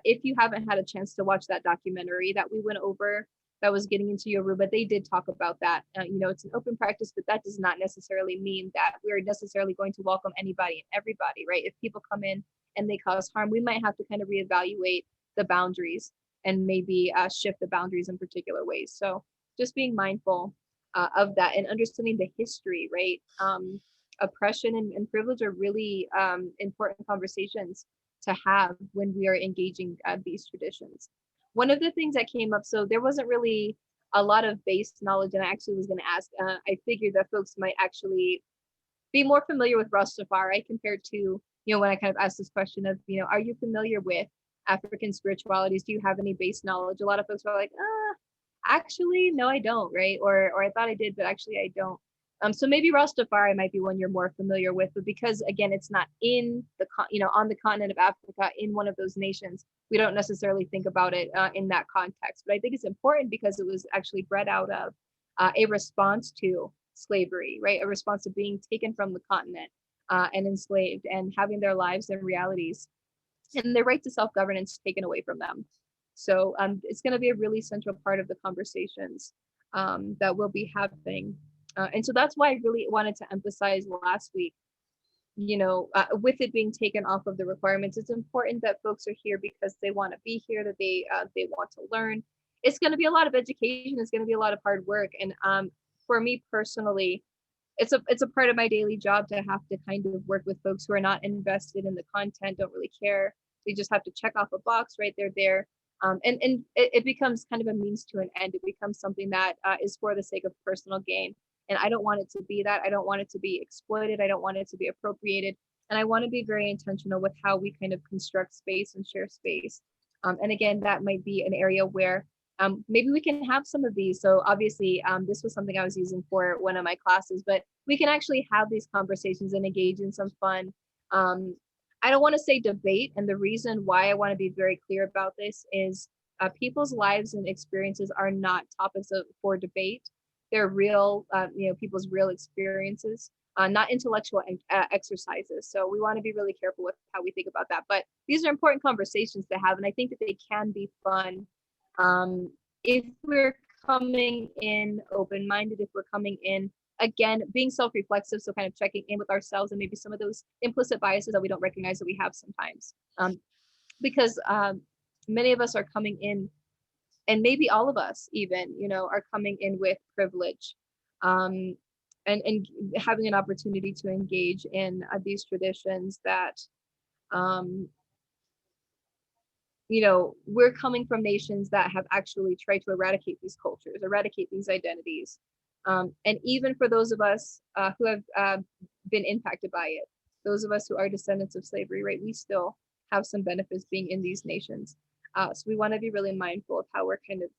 if you haven't had a chance to watch that documentary that we went over that was getting into Yoruba, they did talk about that. It's an open practice, but that does not necessarily mean that we're necessarily going to welcome anybody and everybody, right? If people come in and they cause harm, we might have to kind of reevaluate the boundaries and maybe shift the boundaries in particular ways. So just being mindful of that and understanding the history, right? Oppression and privilege are really important conversations to have when we are engaging these traditions. One of the things that came up, so there wasn't really a lot of base knowledge, and I actually was going to ask, I figured that folks might actually be more familiar with Rastafari compared to, when I kind of asked this question of, are you familiar with African spiritualities? Do you have any base knowledge? A lot of folks are like, actually, no, I don't, right? Or I thought I did, but actually I don't. So maybe Rastafari might be one you're more familiar with, but because again, it's not in the, on the continent of Africa, in one of those nations, we don't necessarily think about it in that context. But I think it's important because it was actually bred out of a response to slavery, right? A response to being taken from the continent and enslaved and having their lives and realities and their right to self-governance taken away from them. So it's going to be a really central part of the conversations that we'll be having. And so that's why I really wanted to emphasize last week, with it being taken off of the requirements, it's important that folks are here because they want to be here, that they want to learn. It's going to be a lot of education. It's going to be a lot of hard work. And for me personally, it's a part of my daily job to have to kind of work with folks who are not invested in the content, don't really care. They just have to check off a box, right? They're there. And it becomes kind of a means to an end. It becomes something that is for the sake of personal gain. And I don't want it to be that. I don't want it to be exploited. I don't want it to be appropriated. And I want to be very intentional with how we kind of construct space and share space. And again, that might be an area where maybe we can have some of these. So obviously, this was something I was using for one of my classes, but we can actually have these conversations and engage in some fun. I don't want to say debate. And the reason why I want to be very clear about this is people's lives and experiences are not topics for debate. They're real, people's real experiences, not intellectual exercises. So we want to be really careful with how we think about that. But these are important conversations to have. And I think that they can be fun. If we're coming in open-minded, if we're coming in, again, being self-reflexive, so kind of checking in with ourselves and maybe some of those implicit biases that we don't recognize that we have sometimes. Because many of us are coming in, and maybe all of us even, are coming in with privilege, and having an opportunity to engage in these traditions that, we're coming from nations that have actually tried to eradicate these cultures, eradicate these identities. And even for those of us who have been impacted by it, those of us who are descendants of slavery, right, we still have some benefits being in these nations. So we want to be really mindful of how we're kind of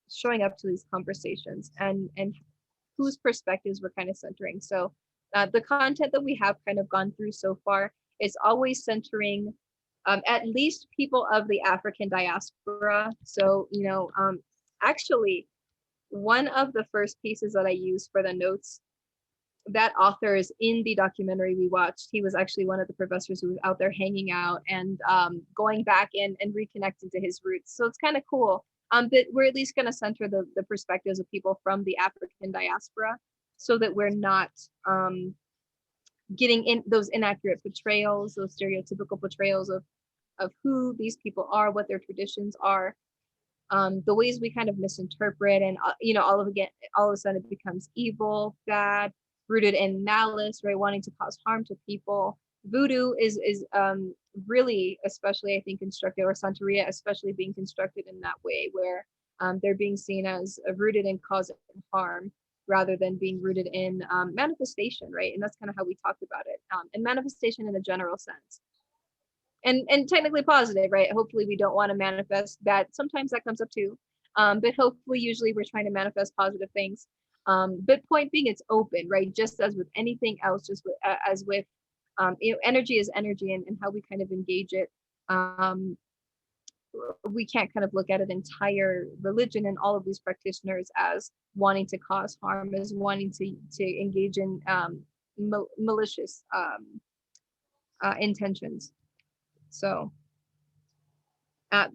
showing up to these conversations and whose perspectives we're kind of centering. So the content that we have kind of gone through so far is always centering at least people of the African diaspora. So, actually, one of the first pieces that I used for the notes, that author is in the documentary we watched. He was actually one of the professors who was out there hanging out and going back in and reconnecting to his roots. So it's kind of cool. But we're at least going to center the perspectives of people from the African diaspora so that we're not getting in those inaccurate portrayals, those stereotypical portrayals of who these people are, what their traditions are, the ways we kind of misinterpret, and all of a sudden it becomes evil, bad, rooted in malice, right, wanting to cause harm to people. Voodoo is really, especially I think constructed, or Santeria especially being constructed in that way, where they're being seen as rooted in causing harm rather than being rooted in manifestation, right? And that's kind of how we talked about it, and manifestation in a general sense. And technically positive, right? Hopefully we don't want to manifest bad. Sometimes that comes up too. But hopefully usually we're trying to manifest positive things. But point being, it's open, right? Just as with anything else, just as with, energy is energy, and how we kind of engage it. We can't kind of look at an entire religion and all of these practitioners as wanting to cause harm, as wanting to engage in malicious intentions. So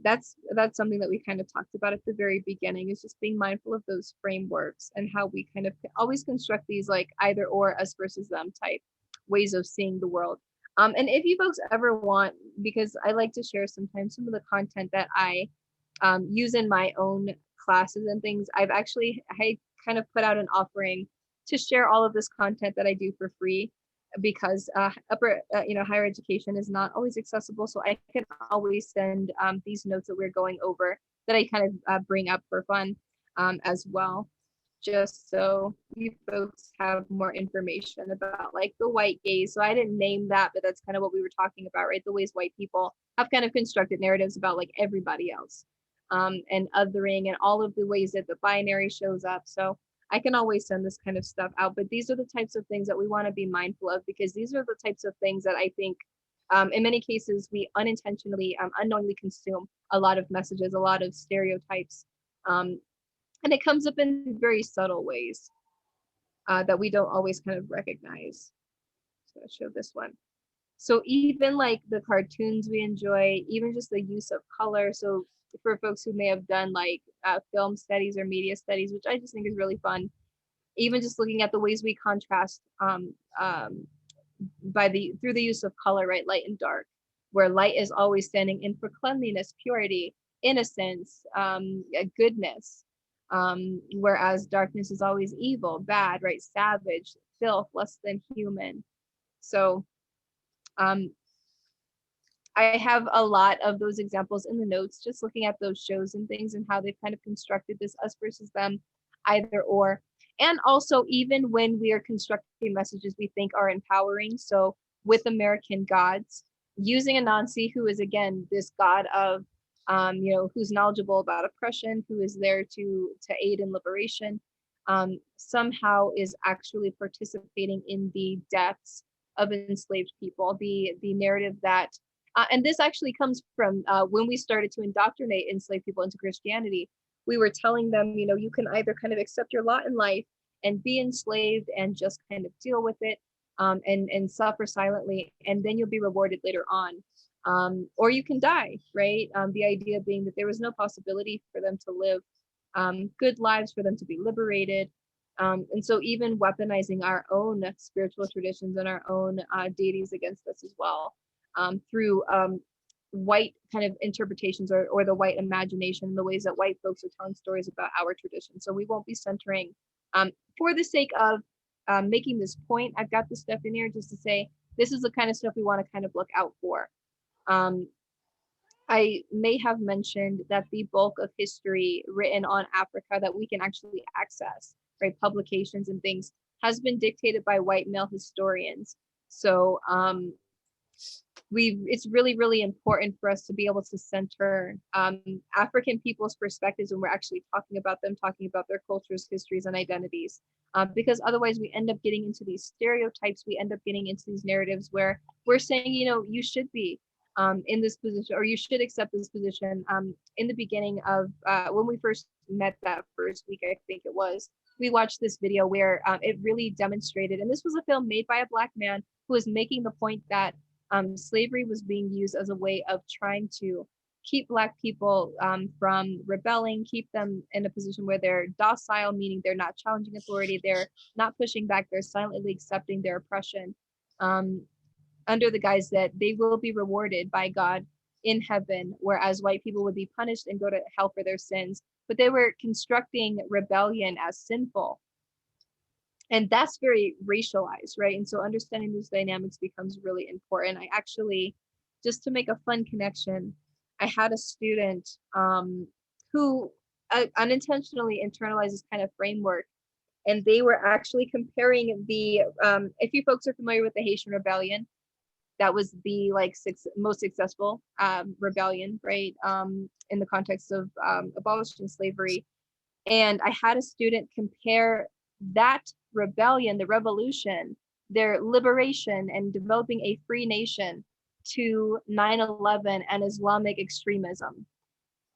that's something that we kind of talked about at the very beginning, is just being mindful of those frameworks and how we kind of always construct these like either or, us versus them type ways of seeing the world. And if you folks ever want, because I like to share sometimes some of the content that I use in my own classes and things, I kind of put out an offering to share all of this content that I do for free, because higher education is not always accessible. So I can always send these notes that we're going over that I kind of bring up for fun as well, just so you folks have more information about like the white gaze. So I didn't name that, but that's kind of what we were talking about, right? The ways white people have kind of constructed narratives about like everybody else, and othering, and all of the ways that the binary shows up. So I can always send this kind of stuff out, but these are the types of things that we want to be mindful of, because these are the types of things that I think in many cases we unintentionally, unknowingly consume a lot of messages, a lot of stereotypes, and it comes up in very subtle ways that we don't always kind of recognize. So I'll show this one. So even like the cartoons we enjoy, even just the use of color. So for folks who may have done like film studies or media studies, which I just think is really fun, even just looking at the ways we contrast through the use of color, right? Light and dark, where light is always standing in for cleanliness, purity, innocence, goodness, whereas darkness is always evil, bad, right? Savage, filth, less than human. So I have a lot of those examples in the notes, just looking at those shows and things and how they've kind of constructed this us versus them, either or. And also, even when we are constructing messages we think are empowering. So with American Gods, using Anansi, who is again this god of, who's knowledgeable about oppression, who is there to aid in liberation, somehow is actually participating in the deaths of enslaved people. The narrative that and this actually comes from when we started to indoctrinate enslaved people into Christianity. We were telling them, you can either kind of accept your lot in life and be enslaved and just kind of deal with it, and suffer silently, and then you'll be rewarded later on. Or you can die, right? The idea being that there was no possibility for them to live good lives, for them to be liberated. And so even weaponizing our own spiritual traditions and our own deities against us as well, through white kind of interpretations, or the white imagination, the ways that white folks are telling stories about our tradition. So we won't be centering, for the sake of making this point, I've got this stuff in here just to say, this is the kind of stuff we want to kind of look out for. I may have mentioned that the bulk of history written on Africa that we can actually access, right, publications and things, has been dictated by white male historians. So it's really, really important for us to be able to center African people's perspectives when we're actually talking about them, talking about their cultures, histories, and identities. Because otherwise we end up getting into these stereotypes, we end up getting into these narratives where we're saying, you should be in this position, or you should accept this position. In the beginning of when we first met that first week, I think it was, we watched this video where it really demonstrated, and this was a film made by a Black man who was making the point that slavery was being used as a way of trying to keep Black people from rebelling, keep them in a position where they're docile, meaning they're not challenging authority, they're not pushing back, they're silently accepting their oppression, under the guise that they will be rewarded by God in heaven, whereas white people would be punished and go to hell for their sins. But they were constructing rebellion as sinful. And that's very racialized, right? And so understanding those dynamics becomes really important. I actually, just to make a fun connection, I had a student who unintentionally internalized this kind of framework. And they were actually comparing the, if you folks are familiar with the Haitian Rebellion, that was the most successful rebellion, right? In the context of abolishing slavery. And I had a student compare that rebellion, the revolution, their liberation and developing a free nation, to 9/11 and Islamic extremism.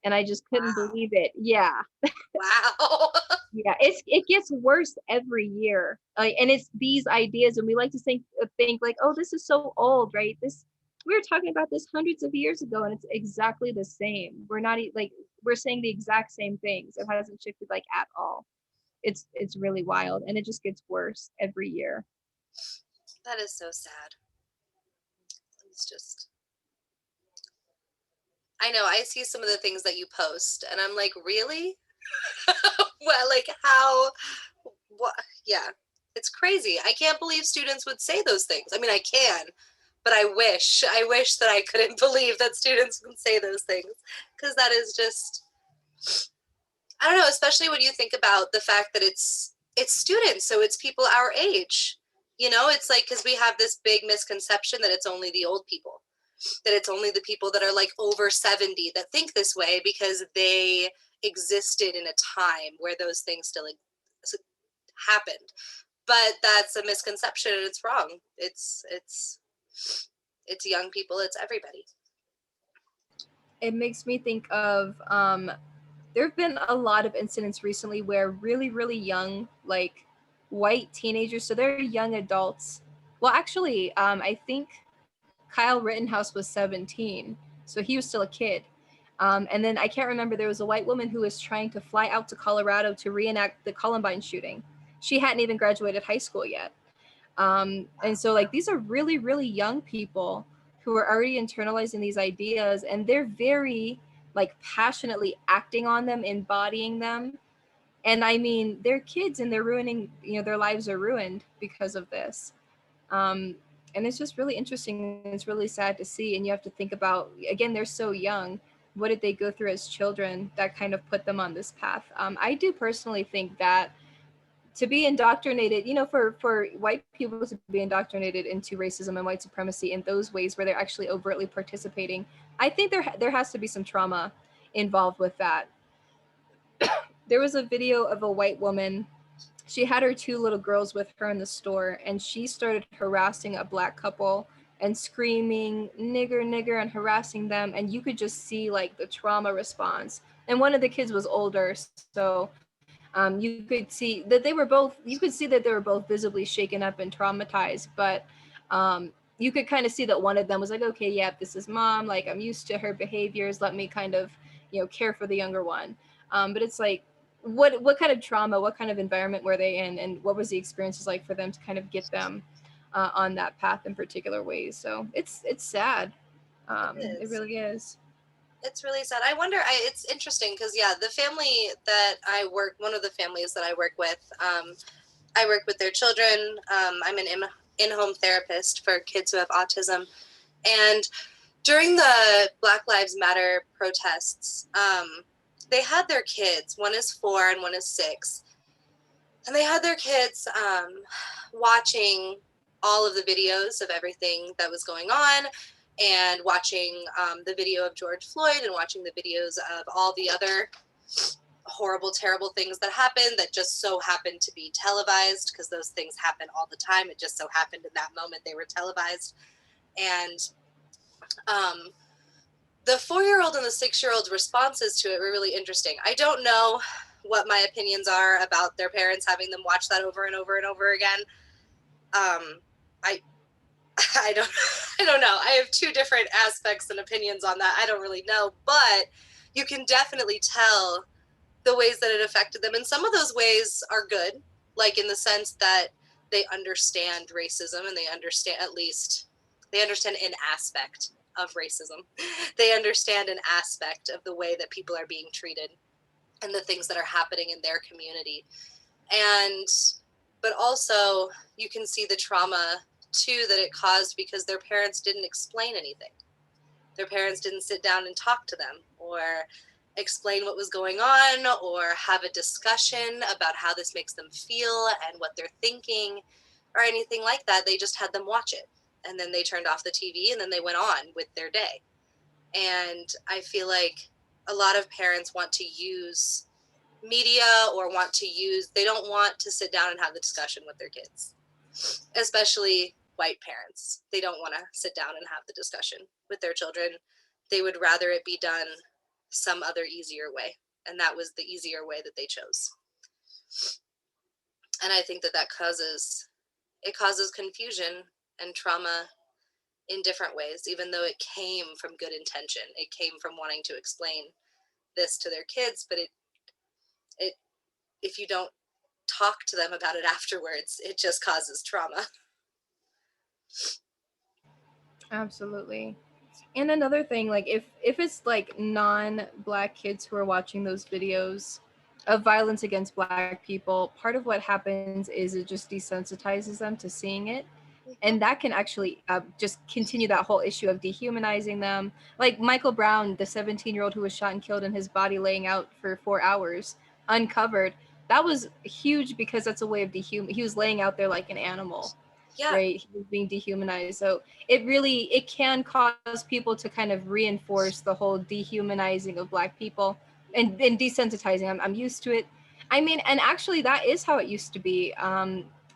And I just couldn't believe it. Yeah. Wow. Yeah, it gets worse every year, and it's these ideas, and we like to think like, oh, this is so old, right? We were talking about this hundreds of years ago, and it's exactly the same. We're saying the exact same things. It hasn't shifted at all. It's really wild, and it just gets worse every year. That is so sad. It's just, I know, I see some of the things that you post and I'm like, really? Well, how, what? Yeah, it's crazy. I can't believe students would say those things. I mean, I can, but I wish that I couldn't believe that students would say those things, because that is just, I don't know, especially when you think about the fact that it's students, so it's people our age. It's because we have this big misconception that it's only the old people, that it's only the people that are over 70 that think this way because they existed in a time where those things still happened. But that's a misconception, and it's wrong. It's young people, it's everybody. It makes me think of there have been a lot of incidents recently where really, really young, white teenagers, so they're young adults. Well, actually, I think Kyle Rittenhouse was 17, so he was still a kid. And then I can't remember, there was a white woman who was trying to fly out to Colorado to reenact the Columbine shooting. She hadn't even graduated high school yet. And so these are really, really young people who are already internalizing these ideas, and they're very passionately acting on them, embodying them. And I mean, they're kids and they're ruining, their lives are ruined because of this. Um, and it's just really interesting. It's really sad to see. And you have to think about, again, they're so young. What did they go through as children that kind of put them on this path? I do personally think that to be indoctrinated, for white people to be indoctrinated into racism and white supremacy in those ways where they're actually overtly participating, I think there has to be some trauma involved with that. There was a video of a white woman. She had her two little girls with her in the store, and she started harassing a black couple and screaming nigger nigger and harassing them, and you could just see like the trauma response. And one of the kids was older, so you could see that they were both visibly shaken up and traumatized, but you could kind of see that one of them was like, okay, yeah, this is mom, like I'm used to her behaviors, let me kind of care for the younger one. But it's like, what kind of trauma, what kind of environment were they in, and what was the experiences like for them to kind of get them on that path in particular ways? So it's sad. It really is. It's really sad. I wonder, it's interesting because, yeah, the family that one of the families that I work with, I work with their children. I'm an in-home therapist for kids who have autism. And during the Black Lives Matter protests, they had their kids, one is 4 and one is 6. And they had their kids watching all of the videos of everything that was going on, and watching the video of George Floyd, and watching the videos of all the other horrible, terrible things that happened that just so happened to be televised, because those things happen all the time. It just so happened in that moment they were televised. And the 4-year-old and the 6-year-old's responses to it were really interesting. I don't know what my opinions are about their parents having them watch that over and over and over again. I don't know. I have 2 different aspects and opinions on that. I don't really know, but you can definitely tell the ways that it affected them. And some of those ways are good, like in the sense that they understand racism, and they understand an aspect of racism. They understand an aspect of the way that people are being treated and the things that are happening in their community. But also you can see the trauma too that it caused because their parents didn't explain anything. Their parents didn't sit down and talk to them or explain what was going on or have a discussion about how this makes them feel and what they're thinking or anything like that. They just had them watch it, and then they turned off the TV, and then they went on with their day. And I feel like a lot of parents want to use media they don't want to sit down and have the discussion with their kids, especially white parents. They don't want to sit down and have the discussion with their children. They would rather it be done some other easier way, and that was the easier way that they chose. And I think that causes confusion and trauma in different ways, even though it came from good intention. It came from wanting to explain this to their kids, but it if you don't talk to them about it afterwards, it just causes trauma. Absolutely. And another thing, like if it's like non-black kids who are watching those videos of violence against black people, part of what happens is it just desensitizes them to seeing it. And that can actually just continue that whole issue of dehumanizing them. Like Michael Brown, the 17-year-old who was shot and killed and his body laying out for 4 hours uncovered. That was huge because that's a way of he was laying out there like an animal. Yeah. Right? He was being dehumanized. So it can cause people to kind of reinforce the whole dehumanizing of black people and desensitizing. I'm used to it. I mean, and actually that is how it used to be.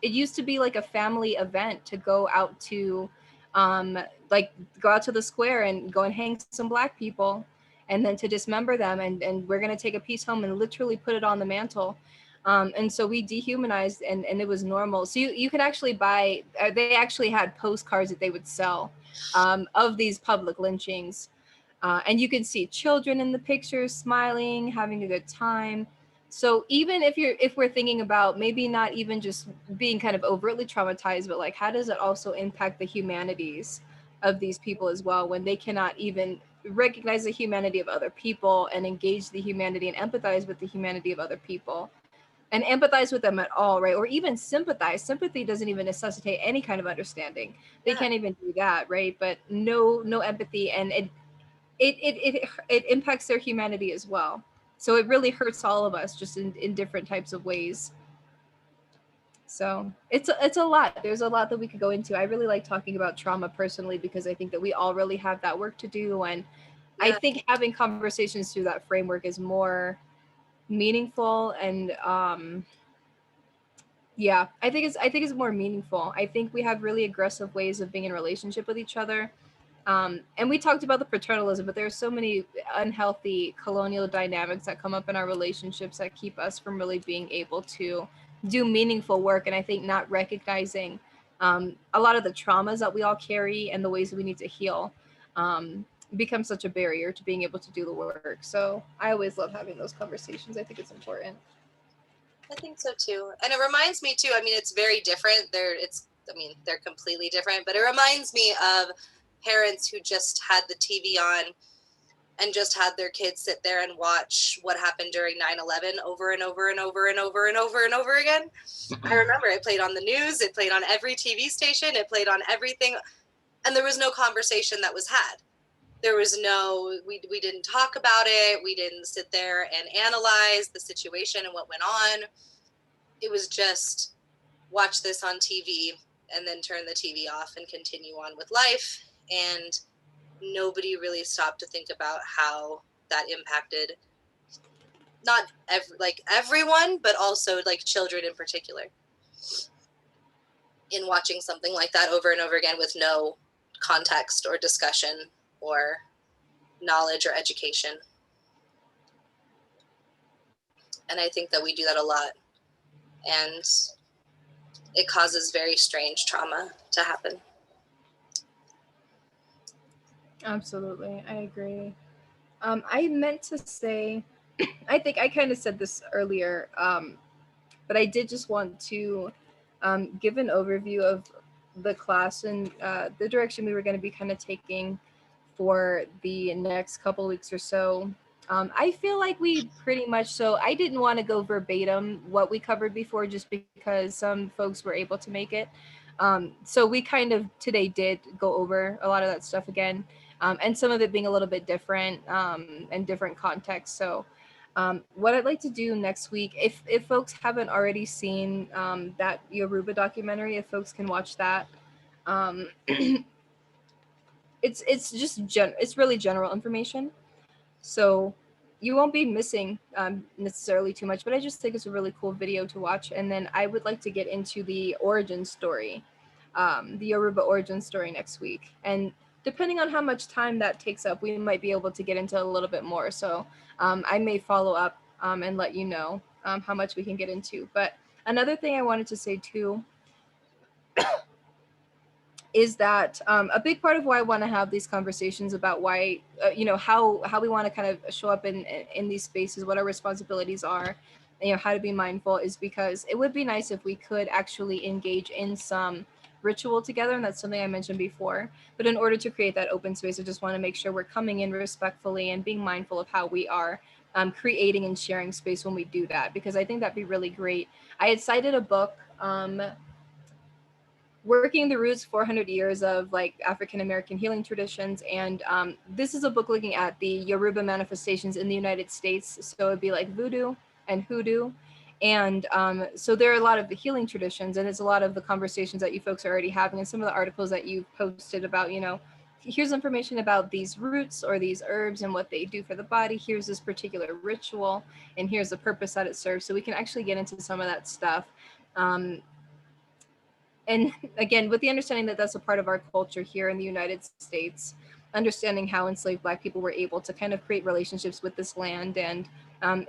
It used to be like a family event to go out to the square and go and hang some black people and then to dismember them, and we're going to take a piece home and literally put it on the mantle. And so we dehumanized, and it was normal. So you could actually buy, they actually had postcards that they would sell of these public lynchings. And you could see children in the pictures smiling, having a good time. So even if we're thinking about maybe not even just being kind of overtly traumatized, but like how does it also impact the humanities of these people as well, when they cannot even recognize the humanity of other people and engage the humanity and empathize with the humanity of other people? and empathize with them at all, right? Or even sympathize. Sympathy doesn't even necessitate any kind of understanding. They can't even do that, right? But no empathy, and it impacts their humanity as well. So it really hurts all of us, just in different types of ways. So it's a lot. There's a lot that we could go into. I really like talking about trauma personally, because I think that we all really have that work to do, and I think having conversations through that framework is more meaningful, and I think it's more meaningful. I think we have really aggressive ways of being in relationship with each other. And we talked about the paternalism, but there are so many unhealthy colonial dynamics that come up in our relationships that keep us from really being able to do meaningful work. And I think not recognizing a lot of the traumas that we all carry and the ways that we need to heal becomes such a barrier to being able to do the work. So I always love having those conversations. I think it's important. I think so too. And it reminds me too, I mean, it's very different. They're completely different, but it reminds me of parents who just had the TV on and just had their kids sit there and watch what happened during 9/11 over and over and over and over and over and over again. I remember it played on the news, it played on every TV station, it played on everything, and there was no conversation that was had. There was no, we didn't talk about it. We didn't sit there and analyze the situation and what went on. It was just watch this on TV and then turn the TV off and continue on with life. And nobody really stopped to think about how that impacted not everyone, but also like children in particular, in watching something like that over and over again with no context or discussion or knowledge or education. And I think that we do that a lot, and it causes very strange trauma to happen. Absolutely, I agree. I meant to say, I think I kind of said this earlier, but I did just want to give an overview of the class and the direction we were going to be kind of taking for the next couple weeks or so. I feel like we pretty much, so I didn't want to go verbatim what we covered before, just because some folks were able to make it. So we kind of today did go over a lot of that stuff again, and some of it being a little bit different and different contexts. So what I'd like to do next week, if folks haven't already seen that Yoruba documentary, if folks can watch that, it's just it's really general information, so you won't be missing necessarily too much, but I just think it's a really cool video to watch. And then I would like to get into the origin story, the Yoruba origin story next week, and depending on how much time that takes up, we might be able to get into a little bit more. So I may follow up and let you know how much we can get into. But another thing I wanted to say too is that a big part of why I want to have these conversations about why, how we want to kind of show up in these spaces, what our responsibilities are, how to be mindful, is because it would be nice if we could actually engage in some ritual together. And that's something I mentioned before. But in order to create that open space, I just want to make sure we're coming in respectfully and being mindful of how we are creating and sharing space when we do that, because I think that'd be really great. I had cited a book, Working the Roots, 400 Years of like African American Healing Traditions. And this is a book looking at the Yoruba manifestations in the United States. So it'd be like voodoo and hoodoo. And so there are a lot of the healing traditions, and it's a lot of the conversations that you folks are already having, and some of the articles that you've posted about, here's information about these roots or these herbs and what they do for the body. Here's this particular ritual, and here's the purpose that it serves. So we can actually get into some of that stuff. And again, with the understanding that that's a part of our culture here in the United States, understanding how enslaved Black people were able to kind of create relationships with this land, and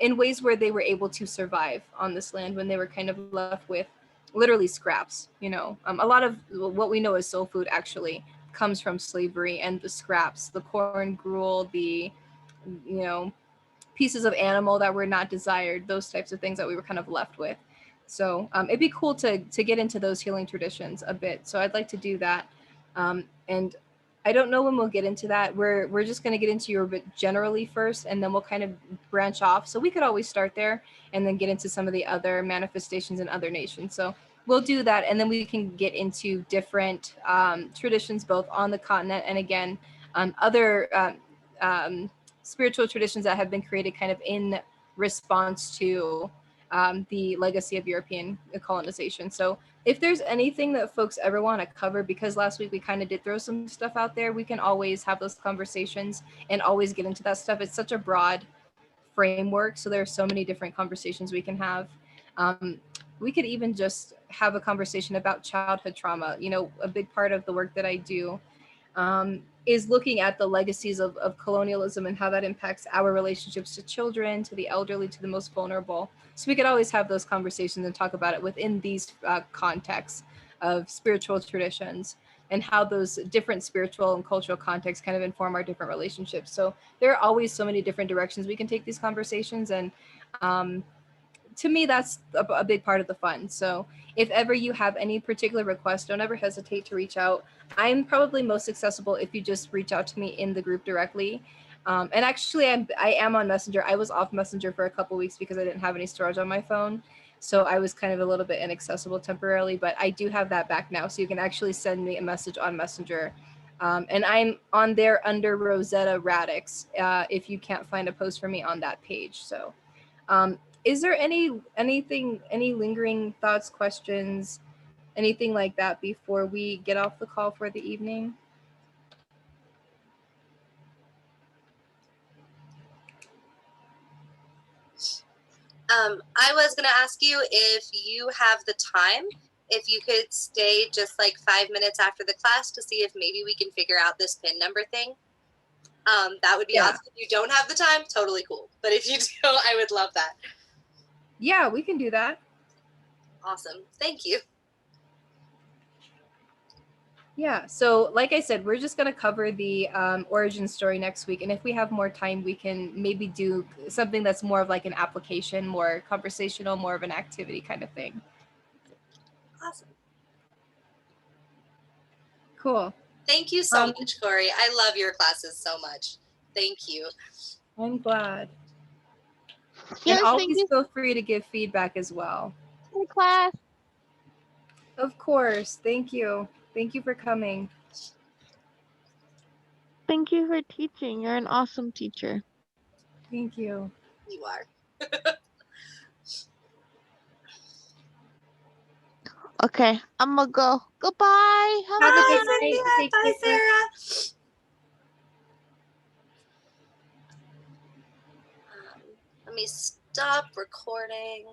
in ways where they were able to survive on this land when they were kind of left with literally scraps. A lot of what we know as soul food actually comes from slavery, and the scraps, the corn gruel, the, pieces of animal that were not desired, those types of things that we were kind of left with. So it'd be cool to get into those healing traditions a bit. So I'd like to do that. And I don't know when we'll get into that. We're just going to get into Yoruba generally first, and then we'll kind of branch off. So we could always start there and then get into some of the other manifestations in other nations. So we'll do that, and then we can get into different traditions, both on the continent and again, other spiritual traditions that have been created kind of in response to the legacy of European colonization. So if there's anything that folks ever want to cover, because last week we kind of did throw some stuff out there, we can always have those conversations and always get into that stuff. It's such a broad framework, so there are so many different conversations we can have. We could even just have a conversation about childhood trauma. You know, a big part of the work that I do is looking at the legacies of colonialism and how that impacts our relationships to children, to the elderly, to the most vulnerable. So we could always have those conversations and talk about it within these contexts of spiritual traditions and how those different spiritual and cultural contexts kind of inform our different relationships. So there are always so many different directions we can take these conversations. And to me, that's a big part of the fun. So if ever you have any particular requests, don't ever hesitate to reach out. I'm probably most accessible if you just reach out to me in the group directly. And actually, I am on Messenger. I was off Messenger for a couple weeks because I didn't have any storage on my phone. So I was kind of a little bit inaccessible temporarily, but I do have that back now. So you can actually send me a message on Messenger. And I'm on there under Rosetta Radix if you can't find a post for me on that page. So is there any lingering thoughts, questions, anything like that before we get off the call for the evening? I was going to ask you if you have the time, if you could stay just like 5 minutes after the class to see if maybe we can figure out this PIN number thing. That would be awesome. If you don't have the time, totally cool. But if you do, I would love that. Yeah, we can do that. Awesome. Thank you. Yeah, so like I said, we're just going to cover the origin story next week. And if we have more time, we can maybe do something that's more of like an application, more conversational, more of an activity kind of thing. Awesome. Cool. Thank you so much, Corey. I love your classes so much. Thank you. I'm glad. Yes, and always feel free to give feedback as well. in class. Of course. Thank you. Thank you for coming. Thank you for teaching. You're an awesome teacher. Thank you. You are. Okay, I'm gonna go. Goodbye. Have a good Bye, night. Take Bye, care. Sarah. Let me stop recording.